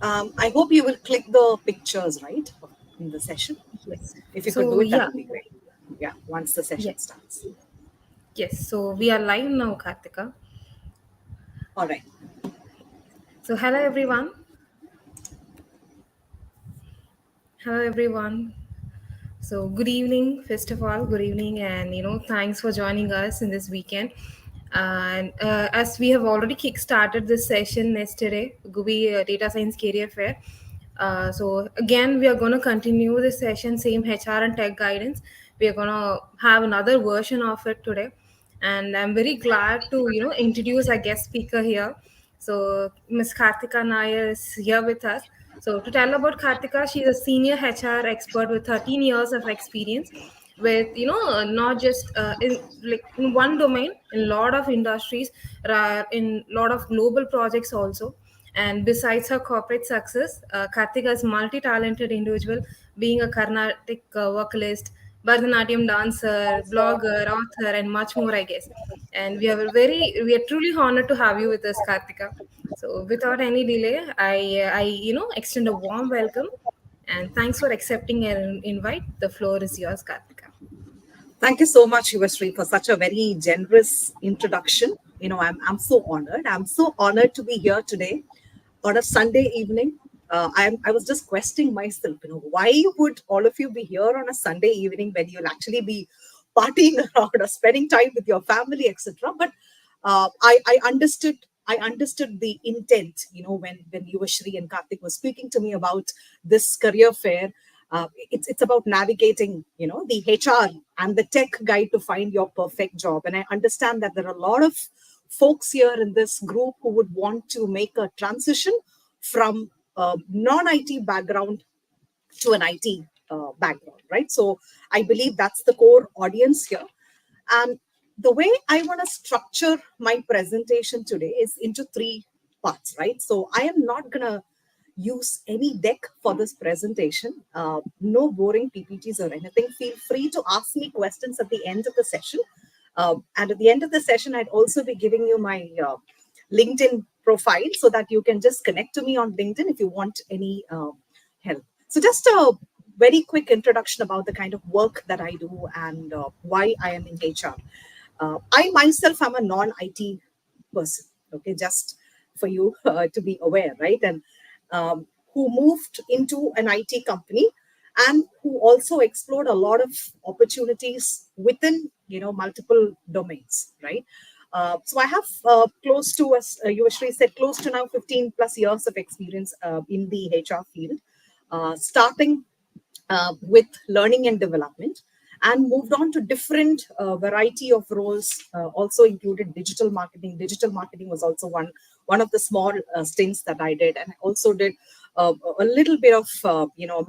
I hope you will click the pictures, right, in the session. Yes. If you could do So it, that yeah, would be great. Yeah, once the yeah, session starts. yes. So we are live now, Kartika. All right. So hello everyone. Hello everyone. So good evening, first of all, good evening, and thanks for joining us in this weekend. And as we have already kick-started this session yesterday, Guvi Data Science Career Fair. So again, we are going to continue this session, same HR and tech guidance. We are going to have another version of it today, and I'm very glad to introduce our guest speaker here. So Ms. Kartika Nair is here with us. So to tell about Kartika, she's a senior HR expert with 13 years of experience with not just in one domain, in a lot of industries, in a lot of global projects also. And besides her corporate success, Kartika is multi-talented individual, being a Carnatic vocalist, Bharatanatyam dancer, blogger, author, and much more, I guess. And we are truly honored to have you with us, Kartika. So without any delay, I extend a warm welcome and thanks for accepting an invite. The floor is yours, Kartika. Thank you so much, Yuvashree, for such a very generous introduction. I'm so honored. I'm so honored to be here today on a Sunday evening. I was just questioning myself, why would all of you be here on a Sunday evening when you'll actually be partying around or spending time with your family, etc. But I understood. I understood the intent, when Yuvashri and Karthik were speaking to me about this career fair. It's about navigating, the HR and the tech guide to find your perfect job. And I understand that there are a lot of folks here in this group who would want to make a transition from a non-IT background to an IT background, right? So I believe that's the core audience here. And the way I want to structure my presentation today is into three parts, right? So I am not going to use any deck for this presentation. No boring PPTs or anything. Feel free to ask me questions at the end of the session. And at the end of the session, I'd also be giving you my LinkedIn profile so that you can just connect to me on LinkedIn if you want any help. So just a very quick introduction about the kind of work that I do and why I am in HR. I myself am a non-IT person, okay, just for you to be aware, right? And who moved into an IT company and who also explored a lot of opportunities within, multiple domains, right? So I have close to, as Yuvashri said, close to now 15 plus years of experience in the HR field, starting with learning and development, and moved on to different variety of roles, also included digital marketing. Digital marketing was also one of the small stints that I did, and I also did a little bit of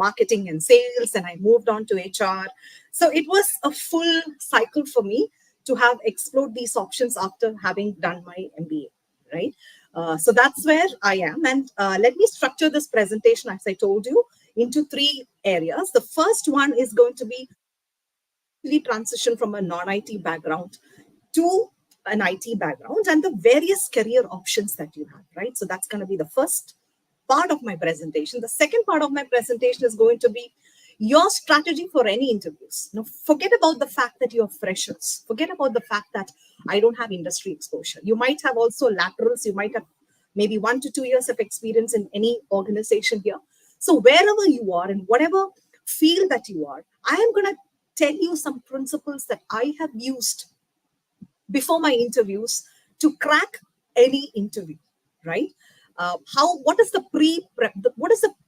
marketing and sales, and I moved on to HR. So it was a full cycle for me to have explored these options after having done my MBA, right? So that's where I am. And let me structure this presentation, as I told you, into three areas. The first one is going to be the transition from a non-IT background to an IT background and the various career options that you have, right? So that's going to be the first part of my presentation. The second part of my presentation is going to be your strategy for any interviews. Now, forget about the fact that you're freshers. Forget about the fact that I don't have industry exposure. You might have also laterals. You might have maybe 1 to 2 years of experience in any organization here. So wherever you are, in whatever field that you are, I am going to tell you some principles that I have used before my interviews to crack any interview, right? What is the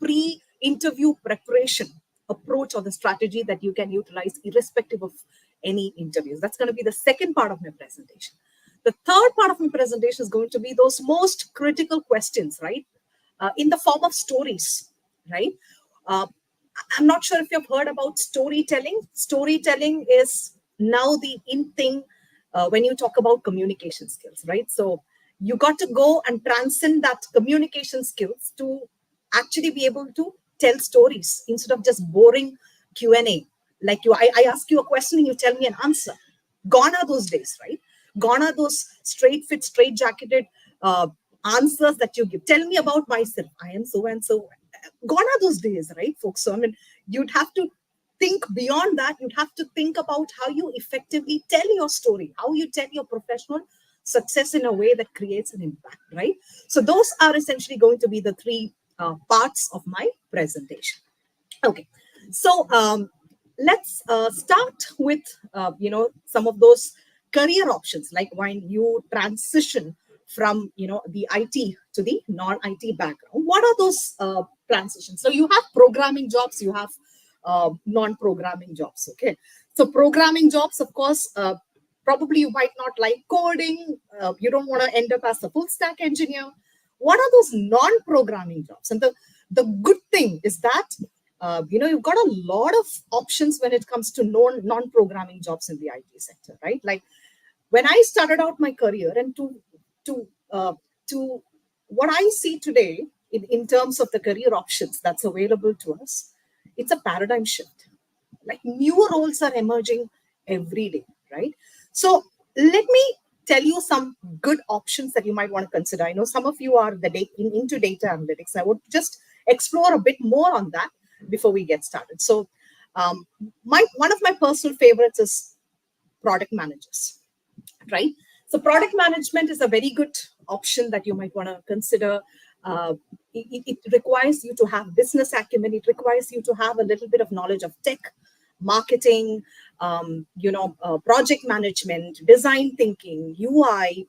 pre-interview preparation approach or the strategy that you can utilize irrespective of any interviews? That's going to be the second part of my presentation. The third part of my presentation is going to be those most critical questions, right? In the form of stories, right? Uh, I'm not sure if you've heard about storytelling. Storytelling is now the in thing when you talk about communication skills, right? So you got to go and transcend that communication skills to actually be able to tell stories instead of just boring Q&A. Like I ask you a question and you tell me an answer. Gone are those days, right? Gone are those straight fit, straight jacketed answers that you give. Tell me about myself. I am so and so. Gone are those days, right, folks? So, I mean, you'd have to think beyond that. You'd have to think about how you effectively tell your story, how you tell your professional success in a way that creates an impact, right? So, those are essentially going to be the three parts of my presentation. Okay, so let's start with some of those career options, like when you transition from the IT to the non-IT background. What are those transitions? So you have programming jobs, you have non-programming jobs. Okay, so programming jobs, of course. Probably you might not like coding. You don't want to end up as a full stack engineer. What are those non-programming jobs? And the good thing is that you've got a lot of options when it comes to non-programming jobs in the IT sector, right? Like when I started out my career, and to what I see today in terms of the career options that's available to us, it's a paradigm shift. Like newer roles are emerging every day, right? So let me tell you some good options that you might want to consider. I know some of you are into data analytics. I would just explore a bit more on that before we get started. So one of my personal favorites is product managers, right? So product management is a very good option that you might want to consider. It requires you to have business acumen. It requires you to have a little bit of knowledge of tech, marketing, project management, design thinking, UI.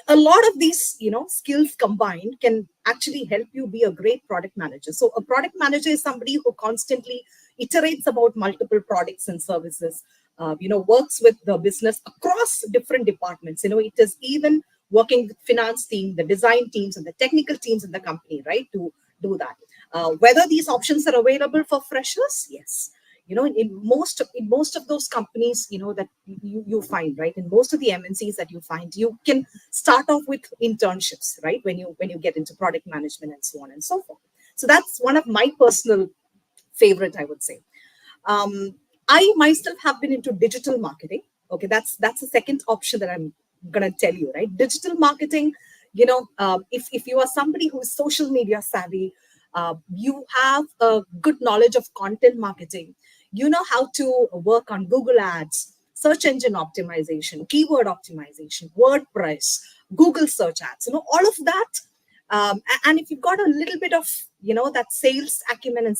A lot of these skills combined can actually help you be a great product manager. So a product manager is somebody who constantly iterates about multiple products and services, works with the business across different departments. It is even working with finance team, the design teams, and the technical teams in the company, right, to do that. Whether these options are available for freshers, yes. In most of those companies, that you find, right, in most of the MNCs that you find, you can start off with internships, right, when you get into product management and so on and so forth. So that's one of my personal favorite, I would say. I myself have been into digital marketing. Okay, that's the second option that I'm gonna tell you, right? Digital marketing. If you are somebody who is social media savvy, you have a good knowledge of content marketing. You know how to work on Google Ads, search engine optimization, keyword optimization, WordPress, Google search ads. All of that. And if you've got a little bit of that sales acumen and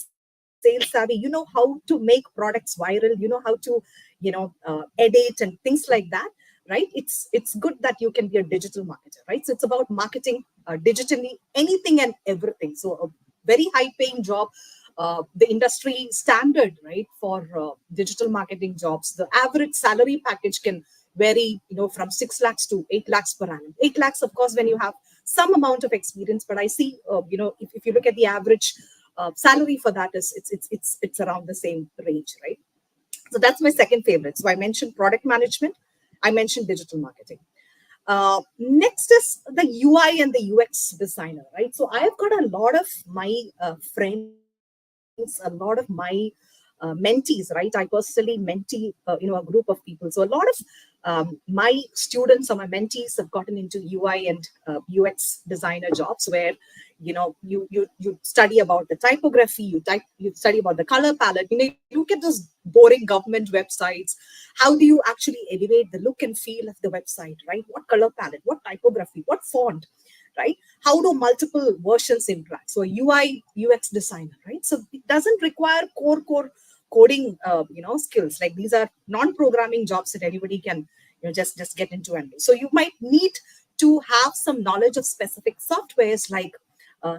sales savvy, how to make products viral, how to edit and things like that, right? It's good that you can be a digital marketer, right? So it's about marketing digitally anything and everything. So a very high paying job, the industry standard, right, for digital marketing jobs, the average salary package can vary, from 6 lakhs to 8 lakhs per annum. 8 lakhs, of course, when you have some amount of experience, but I see, if you look at the average salary for that, it's around the same range, right? So that's my second favorite. So I mentioned product management, I mentioned digital marketing. Next is the UI and the UX designer, right? So I've got a lot of my friends, a lot of my mentees, right? I personally mentee, a group of people. So a lot of my students or my mentees have gotten into UI and UX designer jobs, where you study about the typography, you study about the color palette. You look at those boring government websites. How do you actually elevate the look and feel of the website, right? What color palette, what typography, what font, right? How do multiple versions interact? So a UI UX designer, right? So it doesn't require core coding skills. Like these are non-programming jobs that anybody can just get into and do. So you might need to have some knowledge of specific softwares like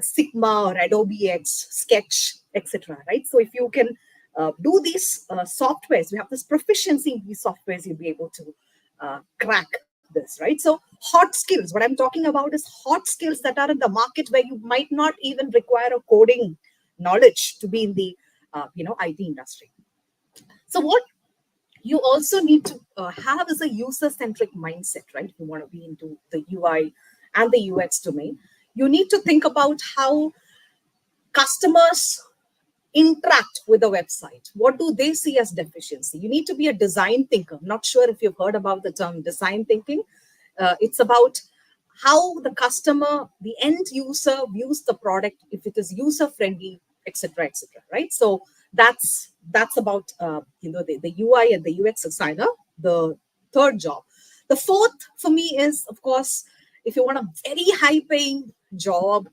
Sigma or Adobe X, Sketch, etc. Right? So if you can do these softwares, you have this proficiency in these softwares, you'll be able to crack this, right? So hot skills, what I'm talking about is hot skills that are in the market where you might not even require a coding knowledge to be in the IT industry. So what you also need to have is a user-centric mindset, right? If you want to be into the UI and the UX domain, you need to think about how customers interact with the website. What do they see as deficiency? You need to be a design thinker. I'm not sure if you've heard about the term design thinking. It's about how the customer, the end user views the product, if it is user friendly, etc., etc. Right. So that's about the UI and the UX designer. The third job. The fourth for me is, of course, if you want a very high paying job,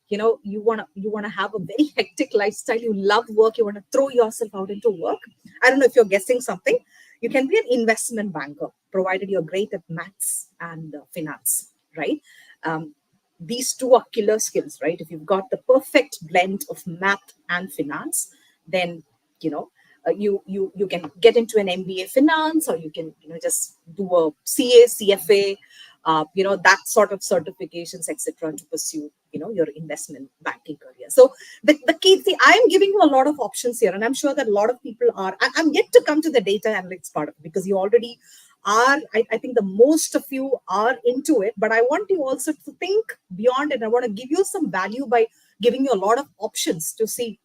you want to have a very hectic lifestyle. You love work. You want to throw yourself out into work. I don't know if you're guessing something. You can be an investment banker, provided you're great at maths and finance, right? Um, these two are killer skills, right? If you've got the perfect blend of math and finance, then you know you can get into an MBA finance, or you can just do a CA, CFA, that sort of certifications, etc., to pursue your investment banking career. So the key thing, I am giving you a lot of options here, and I'm sure that a lot of people are. I'm yet to come to the data analytics part of it, because you already are. I think the most of you are into it, but I want you also to think beyond it. I want to give you some value by giving you a lot of options to see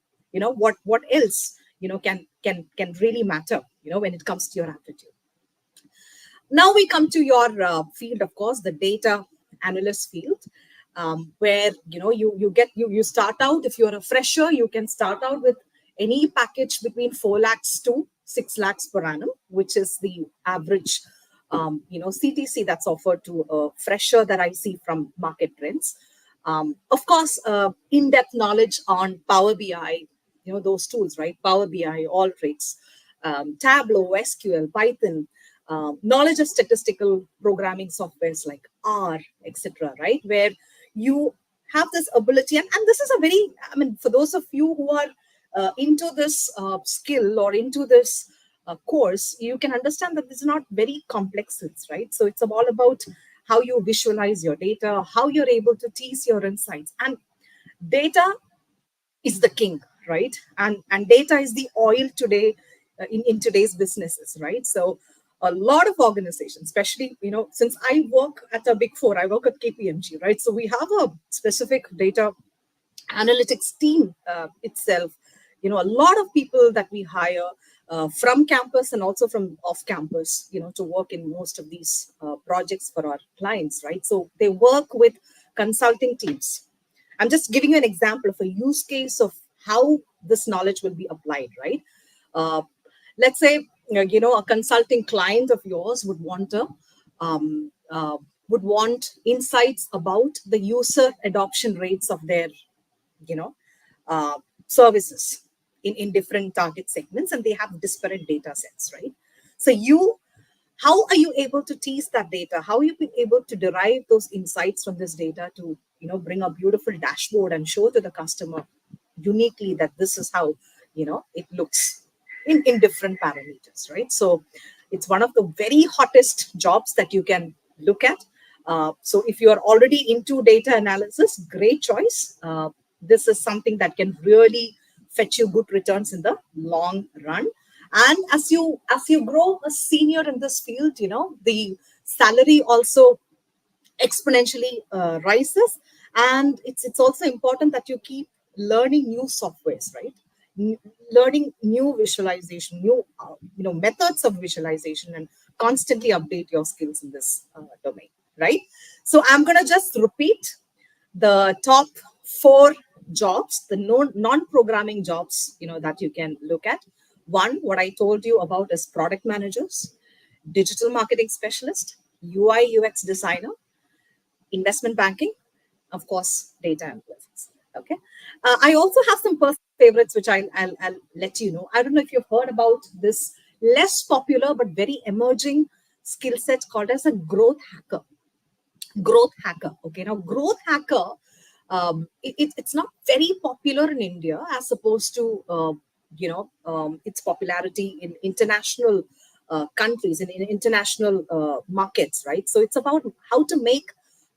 what else can really matter when it comes to your aptitude. Now we come to your field, of course, the data analyst field, where you start out. If you're a fresher, you can start out with any package between 4 lakhs to 6 lakhs per annum, which is the average CTC that's offered to a fresher that I see from market trends. Of course, in-depth knowledge on Power BI, those tools, right? Power BI, Alteryx, Tableau, SQL, Python, knowledge of statistical programming softwares like R, etc., right? Where you have this ability, and this is a very, I mean, for those of you who are into this skill or into this course, you can understand that this is not very complex skills, right? So it's all about how you visualize your data, how you're able to tease your insights. And data is the king, right? And data is the oil today, in today's businesses, right? So a lot of organizations, especially since I work at a big four, I work at KPMG, right? So we have a specific data analytics team itself. A lot of people that we hire from campus and also from off campus, to work in most of these projects for our clients, right? So they work with consulting teams. I'm just giving you an example of a use case of how this knowledge will be applied, right? Uh, let's say a consulting client of yours would want insights about the user adoption rates of their you know uh, services in different target segments, and they have disparate data sets, right? So how are you able to tease that data? How are you able to derive those insights from this data to bring a beautiful dashboard and show to the customer uniquely that this is how it looks in different parameters, right? So it's one of the very hottest jobs that you can look at. So if you are already into data analysis, great choice. This is something that can really fetch you good returns in the long run. And as you grow a senior in this field, the salary also exponentially rises. And it's also important that you keep learning new softwares, right? Learning new visualization, new methods of visualization, and constantly update your skills in this domain, right? So I'm going to just repeat the top 4 jobs, the non-programming jobs, that you can look at. One, what I told you about is product managers, digital marketing specialist, UI UX designer, investment banking, of course, data analytics. Okay. I also have some personal favorites, which I'll let you know. I don't know if you've heard about this less popular but very emerging skill set called as a growth hacker. Growth hacker. Okay. Now, growth hacker, it's not very popular in India as opposed to, its popularity in international countries and in international markets, right? So it's about how to make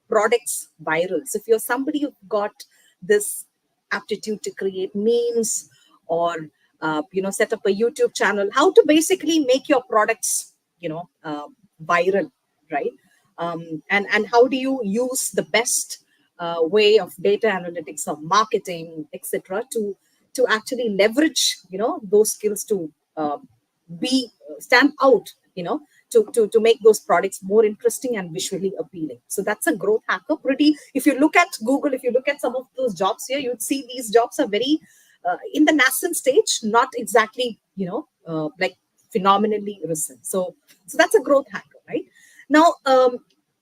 products viral. So if you're somebody who's got this aptitude to create memes or set up a YouTube channel, how to basically make your products viral, right? And how do you use the best way of data analytics or marketing, etc., to actually leverage those skills to be stand out, to to make those products more interesting and visually appealing. So that's a growth hacker. Pretty, if you look at Google, if you look at some of those jobs here, you'd see these jobs are very in the nascent stage, not exactly like phenomenally recent. So that's a growth hacker, right? Now,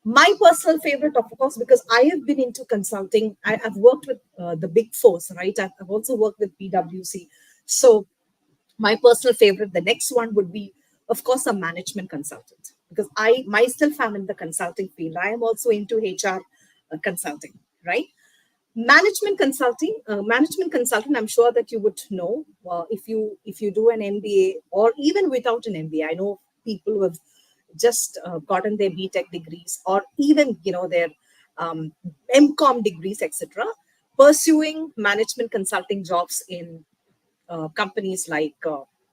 my personal favorite, of course, because I have been into consulting, I've worked with the big fours, right? I've also worked with PwC. So my personal favorite, the next one would be, of course, a management consultant, because I myself am in the consulting field. I am also into HR consulting, right? Management consultant, I'm sure that you would know, if you do an MBA, or even without an MBA. I know people who have just gotten their BTech degrees, or even their um, MCOM degrees, etc., pursuing management consulting jobs in companies like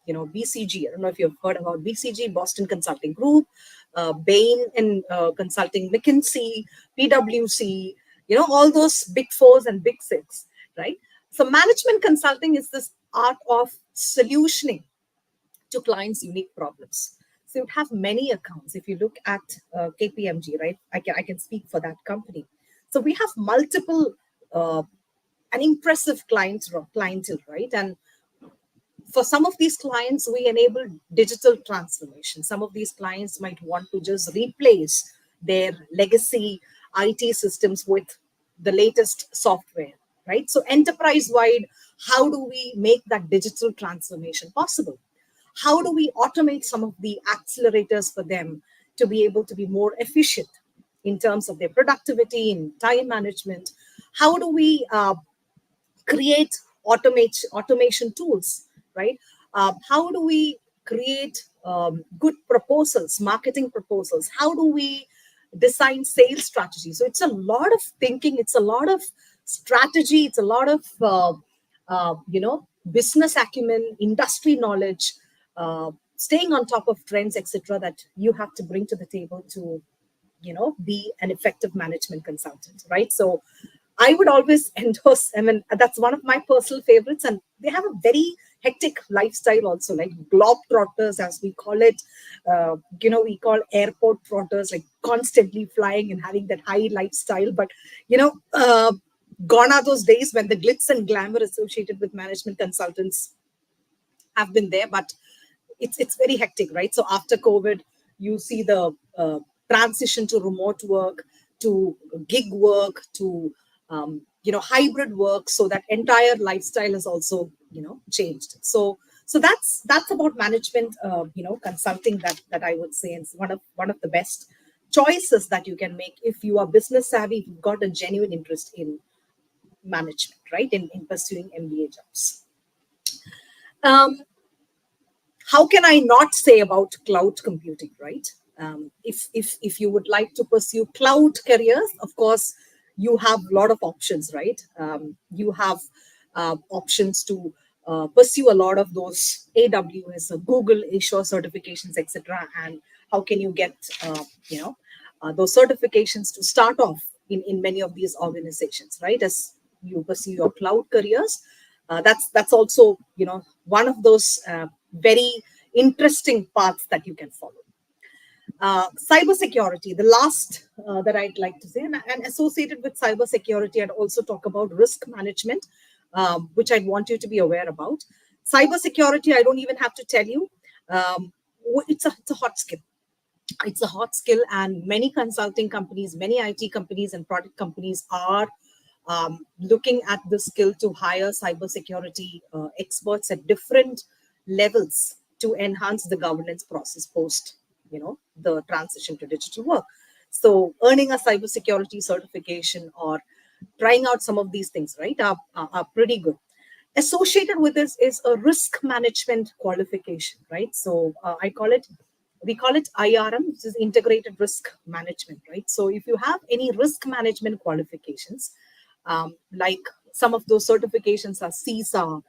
BCG. I don't know if you've heard about BCG, Boston Consulting Group, Bain and Consulting, McKinsey, PwC, all those big fours and big six, right? So management consulting is this art of solutioning to clients' unique problems. So you have many accounts. If you look at KPMG, right? I can speak for that company. So we have multiple an impressive clientele, right? And for some of these clients, we enable digital transformation. Some of these clients might want to just replace their legacy IT systems with the latest software, right? So enterprise wide, how do we make that digital transformation possible? How do we automate some of the accelerators for them to be able to be more efficient in terms of their productivity and time management? How do we create automation tools, right? How do we create good proposals, marketing proposals? How do we design sales strategy? So it's a lot of thinking, it's a lot of strategy, it's a lot of business acumen, industry knowledge, staying on top of trends, etc., that you have to bring to the table to be an effective management consultant, right? So I would always endorse, I mean, that's one of my personal favorites. And they have a very hectic lifestyle also, like globetrotters, as we call it. We call airport trotters, like constantly flying and having that high lifestyle. But, gone are those days when the glitz and glamour associated with management consultants have been there, but it's very hectic, right? So after COVID, you see the transition to remote work, to gig work, to hybrid work. So that entire lifestyle has also changed. So that's about management consulting, that I would say is one of the best choices that you can make if you are business savvy, if you've got a genuine interest in management, right? In pursuing MBA jobs. Um, how can I not say about cloud computing, right? If you would like to pursue cloud careers, of course, you have a lot of options, right? You have options to pursue a lot of those AWS or Google Azure certifications, etc. And how can you get those certifications to start off in many of these organizations, right? As you pursue your cloud careers, that's also one of those very interesting paths that you can follow. Cybersecurity, the last that I'd like to say, and associated with cybersecurity, I'd also talk about risk management, which I'd want you to be aware about. Cybersecurity, I don't even have to tell you, it's a hot skill. It's a hot skill, and many consulting companies, many IT companies, and product companies are looking at the skill to hire cybersecurity experts at different levels to enhance the governance process post, the transition to digital work. So, earning a cybersecurity certification or trying out some of these things, right, are pretty good. Associated with this is a risk management qualification, right? So, we call it IRM, which is integrated risk management, right? So, if you have any risk management qualifications, like some of those certifications are CISA,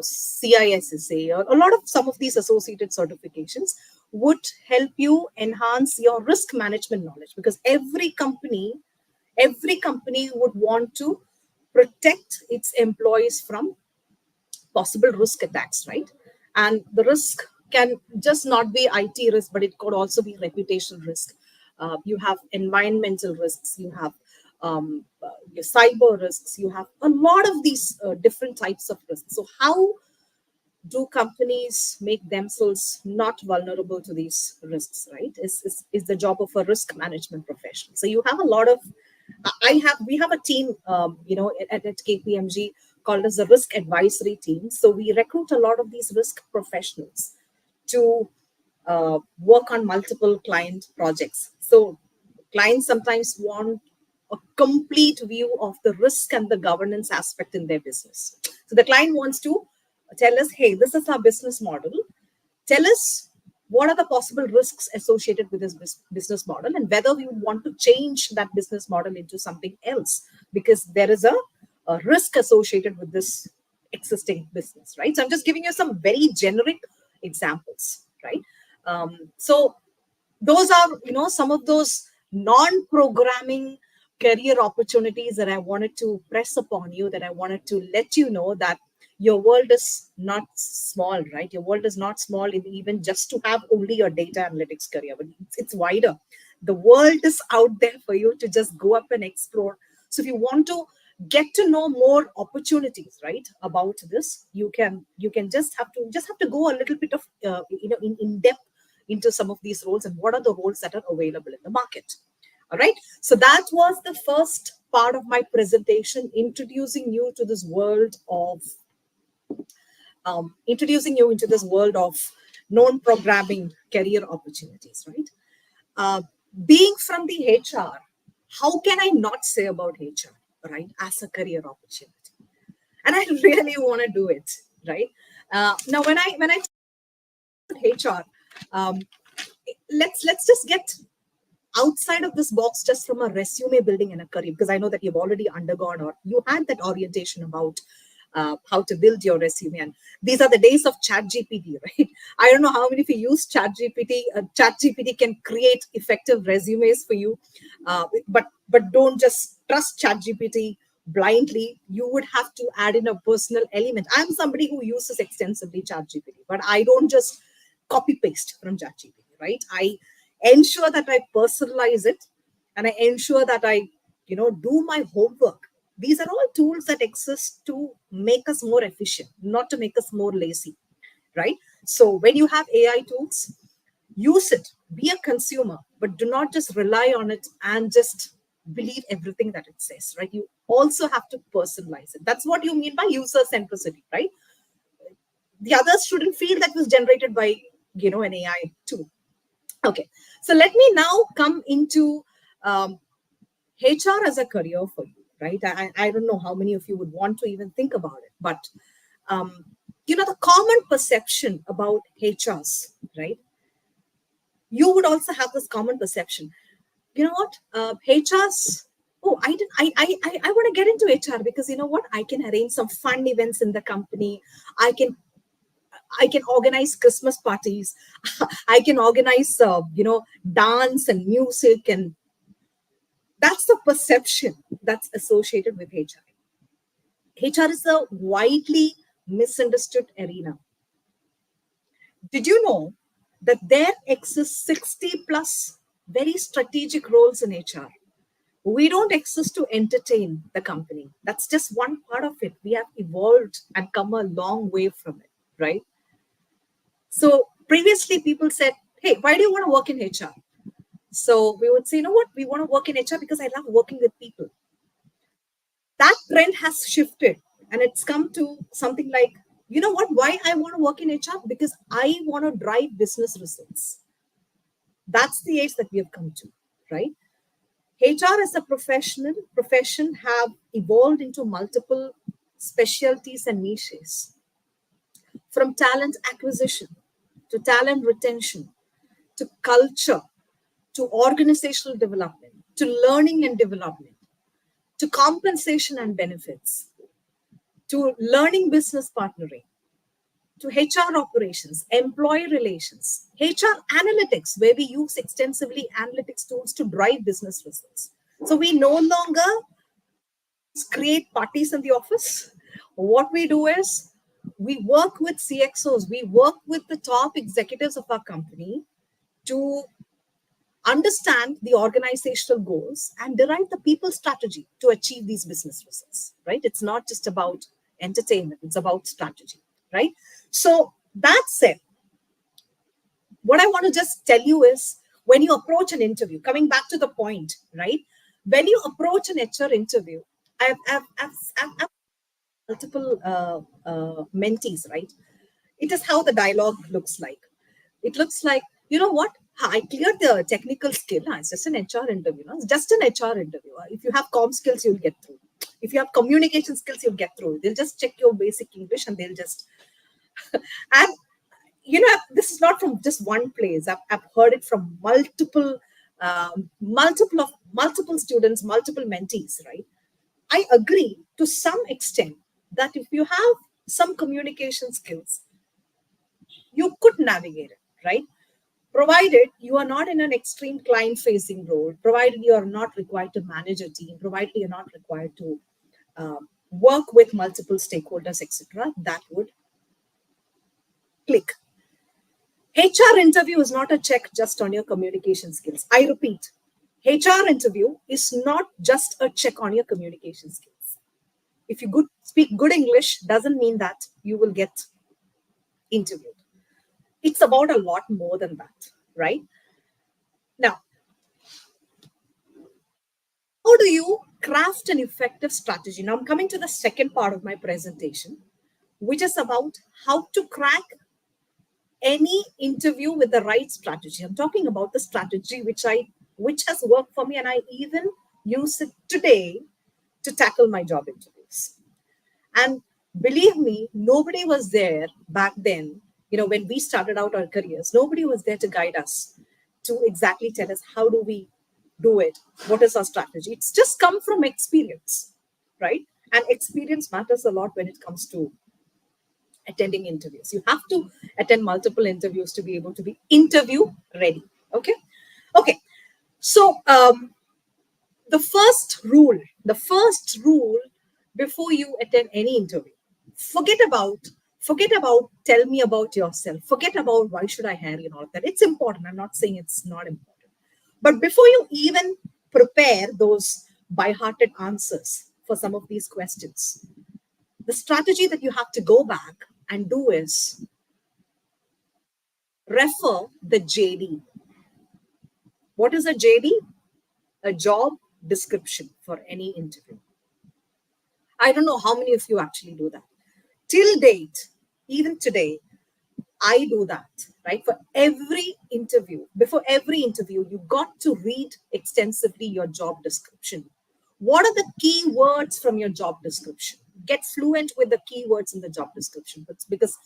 CISSA, or a lot of some of these associated certifications would help you enhance your risk management knowledge, because every company would want to protect its employees from possible risk attacks, right? And the risk can just not be IT risk, but it could also be reputation risk. You have environmental risks, you have your cyber risks, you have a lot of these different types of risks. So, how do companies make themselves not vulnerable to these risks, right? Is the job of a risk management professional. So you have a lot of, we have a team, at KPMG called as the risk advisory team. So we recruit a lot of these risk professionals to work on multiple client projects. So clients sometimes want a complete view of the risk and the governance aspect in their business. So the client wants to tell us, hey, this is our business model. Tell us what are the possible risks associated with this business model and whether we would want to change that business model into something else because there is a risk associated with this existing business, right? So I'm just giving you some very generic examples, right? So those are, some of those non-programming career opportunities that I wanted to press upon you, that I wanted to let you know that your world is not small, right? Your world is not small even just to have only your data analytics career, but it's wider. The world is out there for you to just go up and explore. So if you want to get to know more opportunities, right, about this, you can just have to go a little bit of in depth into some of these roles and what are the roles that are available in the market. All right. So that was the first part of my presentation, introducing you to this world of known programming career opportunities. Right. Uh, Being from the HR, how can I not say about HR, right, as a career opportunity? And I really want to do it, right? Now, when I talk about HR, um, let's just get outside of this box just from a resume building and a career, because I know that you've already undergone or you had that orientation about how to build your resume. And these are the days of chat gpt, right? I don't know how many of you use chat gpt. Chat gpt can create effective resumes for you, but don't just trust chat gpt blindly. You would have to add in a personal element. I'm somebody who uses extensively chat gpt, but I don't just copy paste from chat gpt, right? I ensure that I personalize it, and I ensure that I, do my homework. These are all tools that exist to make us more efficient, not to make us more lazy, right? So when you have AI tools, use it, be a consumer, but do not just rely on it and just believe everything that it says, right? You also have to personalize it. That's what you mean by user centricity, right? The others shouldn't feel that was generated by, an AI tool. Okay, so let me now come into HR as a career for you, right? I don't know how many of you would want to even think about it, but the common perception about HRs, right? You would also have this common perception. You know what? HRs. Oh, I did. I want to get into HR because you know what? I can arrange some fun events in the company. I can I can organize Christmas parties. I can organize, dance and music. And that's the perception that's associated with HR. HR is a widely misunderstood arena. Did you know that there exists 60 plus very strategic roles in HR? We don't exist to entertain the company. That's just one part of it. We have evolved and come a long way from it, right? So previously people said, hey, why do you want to work in HR? So we would say, you know what, we want to work in HR because I love working with people. That trend has shifted and it's come to something like, you know what, why I want to work in HR? Because I want to drive business results. That's the age that we have come to, right? HR as a profession have evolved into multiple specialties and niches, from talent acquisition to talent retention to culture to organizational development to learning and development to compensation and benefits to learning business partnering to HR operations, employee relations, HR analytics, where we use extensively analytics tools to drive business results. So we no longer create parties in the office. What we do is We work with CXOs, we work with the top executives of our company to understand the organizational goals and derive the people strategy to achieve these business results, right? It's not just about entertainment, it's about strategy, right? So that said, what I want to just tell you is when you approach an interview, coming back to the point, right? When you approach an HR interview, I've multiple mentees, right? It is how the dialogue looks like. It looks like, you know what? I cleared the technical skill. It's just an HR interview. It's just an HR interview. If you have comm skills, you'll get through. If you have communication skills, you'll get through. They'll just check your basic English and they'll just. And, this is not from just one place. I've heard it from multiple students, multiple mentees, right? I agree to some extent that if you have some communication skills, you could navigate it, right? Provided you are not in an extreme client facing role, provided you are not required to manage a team, provided you're not required to work with multiple stakeholders, etc., that would click. HR interview is not a check just on your communication skills. I repeat, HR interview is not just a check on your communication skills. If you speak good English, doesn't mean that you will get interviewed. It's about a lot more than that, right? Now, how do you craft an effective strategy? Now, I'm coming to the second part of my presentation, which is about how to crack any interview with the right strategy. I'm talking about the strategy which has worked for me, and I even use it today to tackle my job interviews. And believe me, nobody was there back then, when we started out our careers, nobody was there to guide us, to exactly tell us how do we do it, what is our strategy. It's just come from experience, right? And experience matters a lot when it comes to attending interviews. You have to attend multiple interviews to be able to be interview ready. Okay. So the first rule before you attend any interview, forget about tell me about yourself, forget about why should I hire you and all of that. It's important. I'm not saying it's not important, but before you even prepare those by-hearted answers for some of these questions, the strategy that you have to go back and do is refer the JD. What is a JD? A job description for any interview. I don't know how many of you actually do that. Till date, even today, I do that, right? For every interview, before every interview, you got to read extensively your job description. What are the key words from your job description? Get fluent with the keywords in the job description, because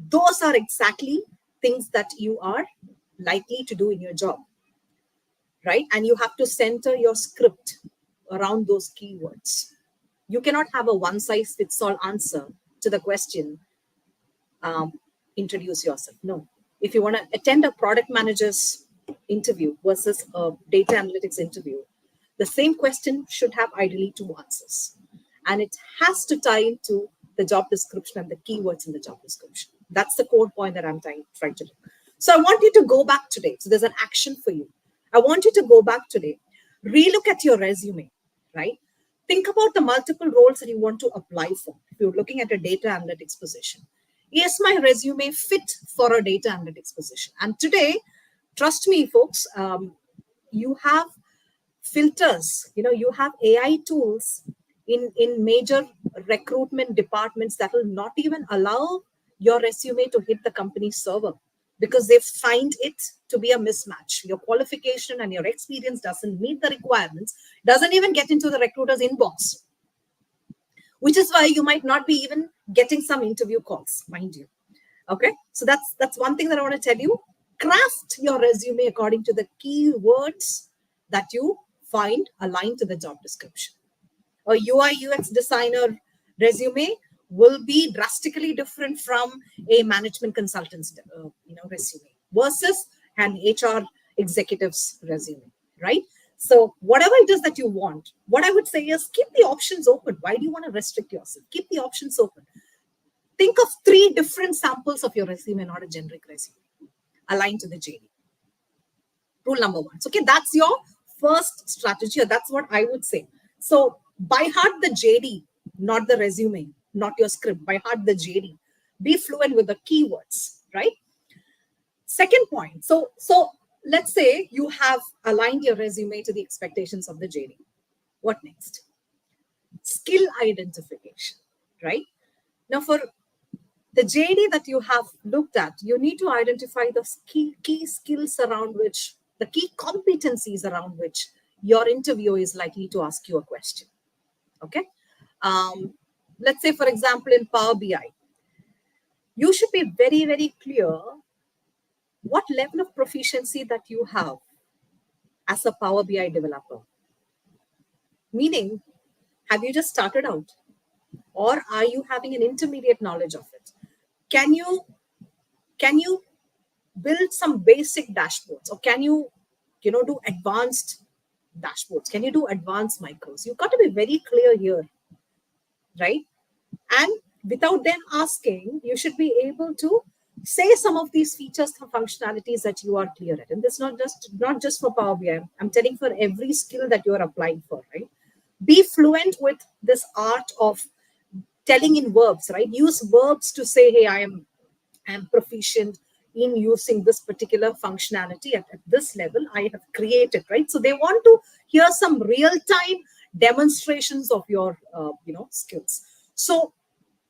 those are exactly things that you are likely to do in your job, right? And you have to center your script around those keywords. You cannot have a one-size-fits-all answer to the question, introduce yourself. No. If you want to attend a product manager's interview versus a data analytics interview, the same question should have ideally two answers. And it has to tie into the job description and the keywords in the job description. That's the core point that I'm trying to do. So I want you to go back today. So there's an action for you. I want you to go back today, relook at your resume, right? Think about the multiple roles that you want to apply for. If you're looking at a data analytics position, yes, my resume fit for a data analytics position. And today, trust me, folks, you have filters, you have AI tools in major recruitment departments that will not even allow your resume to hit the company's server because they find it to be a mismatch. Your qualification and your experience doesn't meet the requirements, doesn't even get into the recruiter's inbox, which is why you might not be even getting some interview calls, mind you. Okay, so that's one thing that I want to tell you. Craft your resume according to the keywords that you find aligned to the job description. A UI UX designer resume will be drastically different from a management consultant's resume versus an HR executive's resume, right? So whatever it is that you want, what I would say is keep the options open. Why do you want to restrict yourself? Keep the options open. Think of 3 different samples of your resume, not a generic resume, aligned to the JD. Rule number 1. So, okay, that's your first strategy, or that's what I would say. So, by heart the JD, not the resume, not your script. By heart the JD. Be fluent with the keywords, right? Second point. So let's say you have aligned your resume to the expectations of the JD. What next? Skill identification, right? Now, for the JD that you have looked at, you need to identify the key skills around which, the key competencies around which your interviewer is likely to ask you a question. Okay. Let's say, for example, in Power BI, you should be very, very clear what level of proficiency that you have as a Power BI developer. Meaning, have you just started out, or are you having an intermediate knowledge of it? Can you build some basic dashboards, or can you do advanced dashboards? Can you do advanced micros? You've got to be very clear here, right? And without them asking, you should be able to say some of these features and functionalities that you are clear at. And this is not just for Power BI. I'm telling for every skill that you are applying for, right? Be fluent with this art of telling in verbs, right? Use verbs to say, hey, I am proficient in using this particular functionality at this level. I have created, right? So they want to hear some real-time demonstrations of your skills. So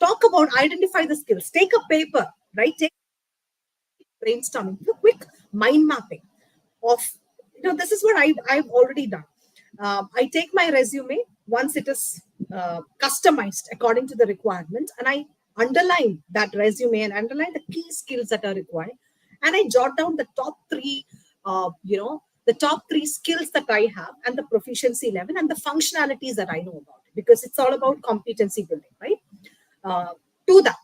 talk about, identify the skills. Take a paper, right? Take brainstorming, do a quick mind mapping of, this is what I've already done. I take my resume once it is customized according to the requirement, and I underline that resume and underline the key skills that are required, and I jot down the top 3 the top 3 skills that I have, and the proficiency level, and the functionalities that I know about it, because it's all about competency building, right? To that,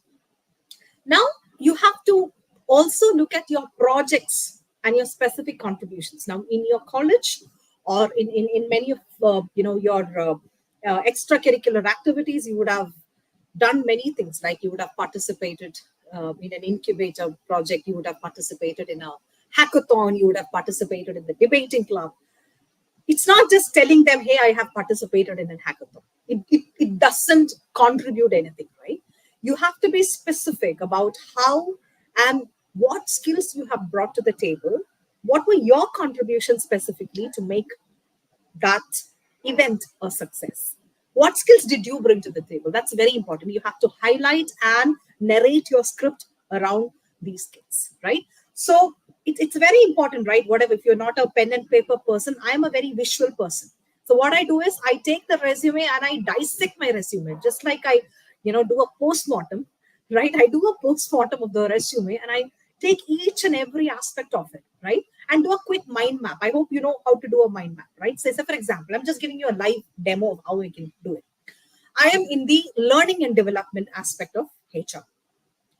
now you have to also look at your projects and your specific contributions. Now, in your college, or in many of your extracurricular activities, you would have done many things. Like you would have participated in an incubator project, you would have participated in a hackathon, you would have participated in the debating club. It's not just telling them, hey, I have participated in a hackathon. It doesn't contribute anything, right? You have to be specific about how and what skills you have brought to the table. What were your contributions specifically to make that event a success? What skills did you bring to the table? That's very important. You have to highlight and narrate your script around these skills, right? So it's very important, right? Whatever, if you're not a pen and paper person, I am a very visual person. So what I do is I take the resume and I dissect my resume, just like I, do a postmortem, right? I do a postmortem of the resume and I take each and every aspect of it, right? And do a quick mind map. I hope you know how to do a mind map, right? So for example, I'm just giving you a live demo of how we can do it. I am in the learning and development aspect of HR,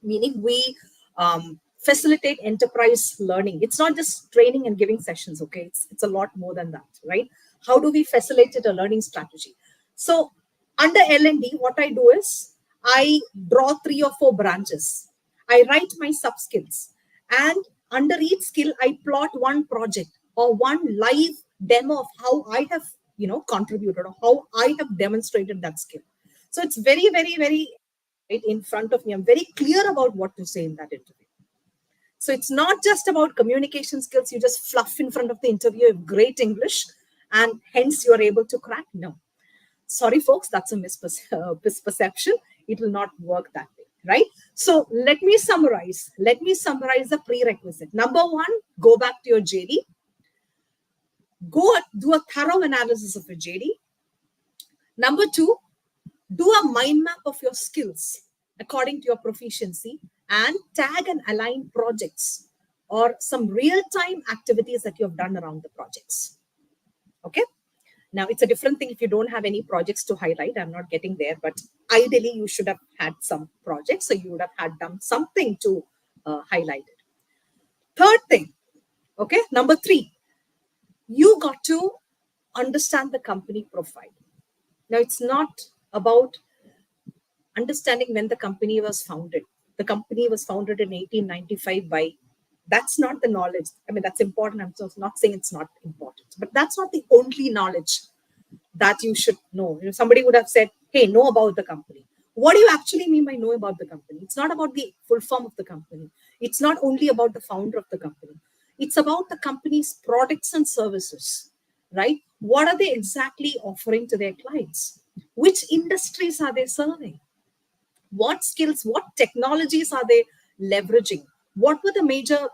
meaning we facilitate enterprise learning. It's not just training and giving sessions, okay? It's a lot more than that, right? How do we facilitate a learning strategy? So under L&D, what I do is I draw 3 or 4 branches. I write my sub skills, and under each skill, I plot one project or one live demo of how I have, contributed, or how I have demonstrated that skill. So it's very, very, very right in front of me. I'm very clear about what to say in that interview. So it's not just about communication skills. You just fluff in front of the interviewer, you have great English, and hence you're able to crack. No. Sorry, folks, that's a misperception. It will not work that way, right? So let me summarize. The prerequisite. Number 1, go back to your JD. Go do a thorough analysis of your JD. Number 2, do a mind map of your skills according to your proficiency, and tag and align projects or some real-time activities that you have done around the projects. Okay. Now, it's a different thing if you don't have any projects to highlight. I'm not getting there, but ideally you should have had some projects. So you would have had done something to highlight it. Third thing, okay, number 3, you got to understand the company profile. Now, it's not about understanding when the company was founded. The company was founded in 1895 by, that's not the knowledge. I mean, that's important. I'm just not saying it's not important, but that's not the only knowledge that you should know. Somebody would have said, hey, know about the company. What do you actually mean by know about the company? It's not about the full form of the company. It's not only about the founder of the company. It's about the company's products and services, right? What are they exactly offering to their clients? Which industries are they serving? What skills, what technologies are they leveraging? What were the major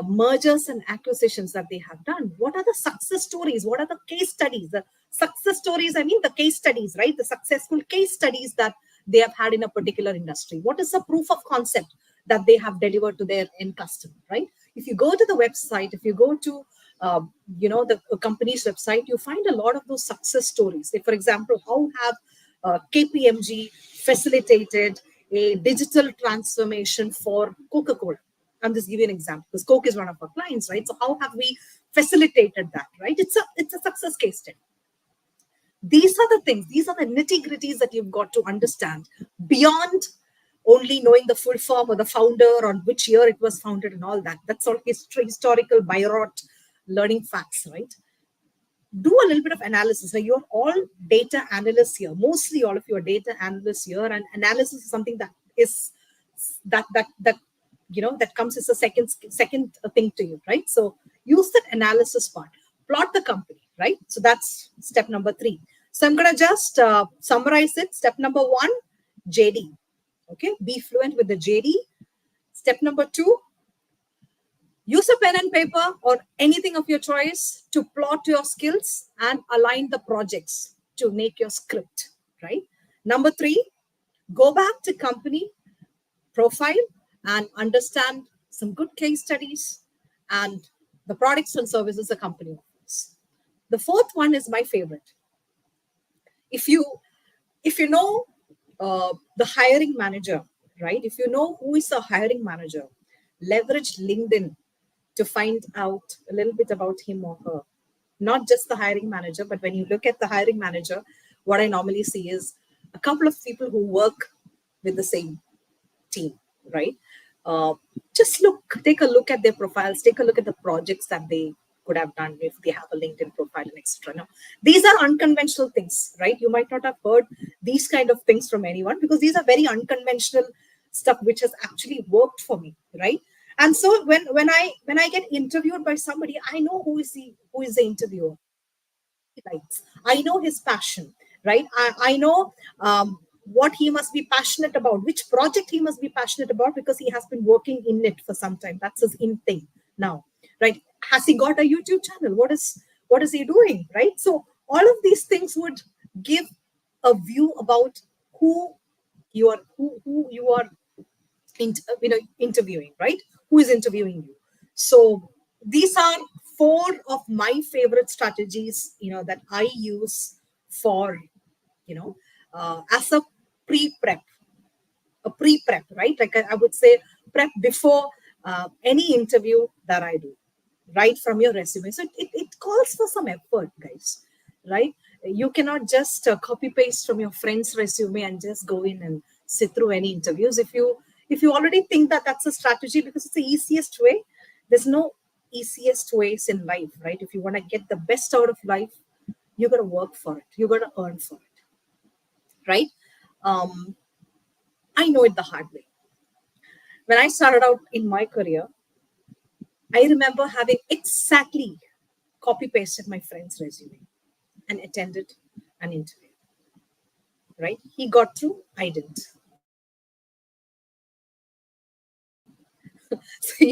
mergers and acquisitions that they have done? What are the success stories? What are the case studies? The success stories, I mean the case studies, right? The successful case studies that they have had in a particular industry. What is the proof of concept that they have delivered to their end customer, right? If you go to the website, if you go to the company's website, you find a lot of those success stories. Like, for example, how have KPMG facilitated a digital transformation for Coca-Cola? I'm just giving an example because Coke is one of our clients, right? So how have we facilitated that, right? It's a success case study. These are the things, these are the nitty-gritties that you've got to understand beyond only knowing the full form or the founder or which year it was founded and all that. That's all historical Bayreuth learning facts, right? Do a little bit of analysis. Now, you're all data analysts here. Mostly all of you are data analysts here, and analysis is something that is that comes as a second thing to you, right? So use that analysis part. Plot the company, right? So that's step number 3. So I'm going to just summarize it. Step number 1, JD. Okay, be fluent with the JD. Step number 2, use a pen and paper or anything of your choice to plot your skills and align the projects to make your script, right? Number 3, go back to company profile and understand some good case studies and the products and services the company offers. The 4th one is my favorite. If you know the hiring manager, right? If you know who is a hiring manager, leverage LinkedIn to find out a little bit about him or her. Not just the hiring manager, but when you look at the hiring manager, what I normally see is a couple of people who work with the same team, right? Just take a look at their profiles, take a look at the projects that they could have done if they have a LinkedIn profile and etc. Now, these are unconventional things, right? You might not have heard these kind of things from anyone because these are very unconventional stuff which has actually worked for me, right? And so when I get interviewed by somebody, I know who is the interviewer. Likes. I know his passion, right? I know what he must be passionate about, which project he must be passionate about because he has been working in it for some time. That's his in thing now, right? Has he got a YouTube channel? What is he doing, right? So all of these things would give a view about who you are interviewing, right? Who is interviewing you? So these are 4 of my favorite strategies, that I use for, as a pre-prep, right? Like I would say prep before any interview that I do, right from your resume. So it calls for some effort, guys, right? You cannot just copy paste from your friend's resume and just go in and sit through any interviews. If you already think that that's a strategy because it's the easiest way, there's no easiest ways in life, right? If you want to get the best out of life, you got to work for it. You got to earn for it, right? I know it the hard way. When I started out in my career, I remember having exactly copy pasted my friend's resume and attended an interview, right? He got through, I didn't. So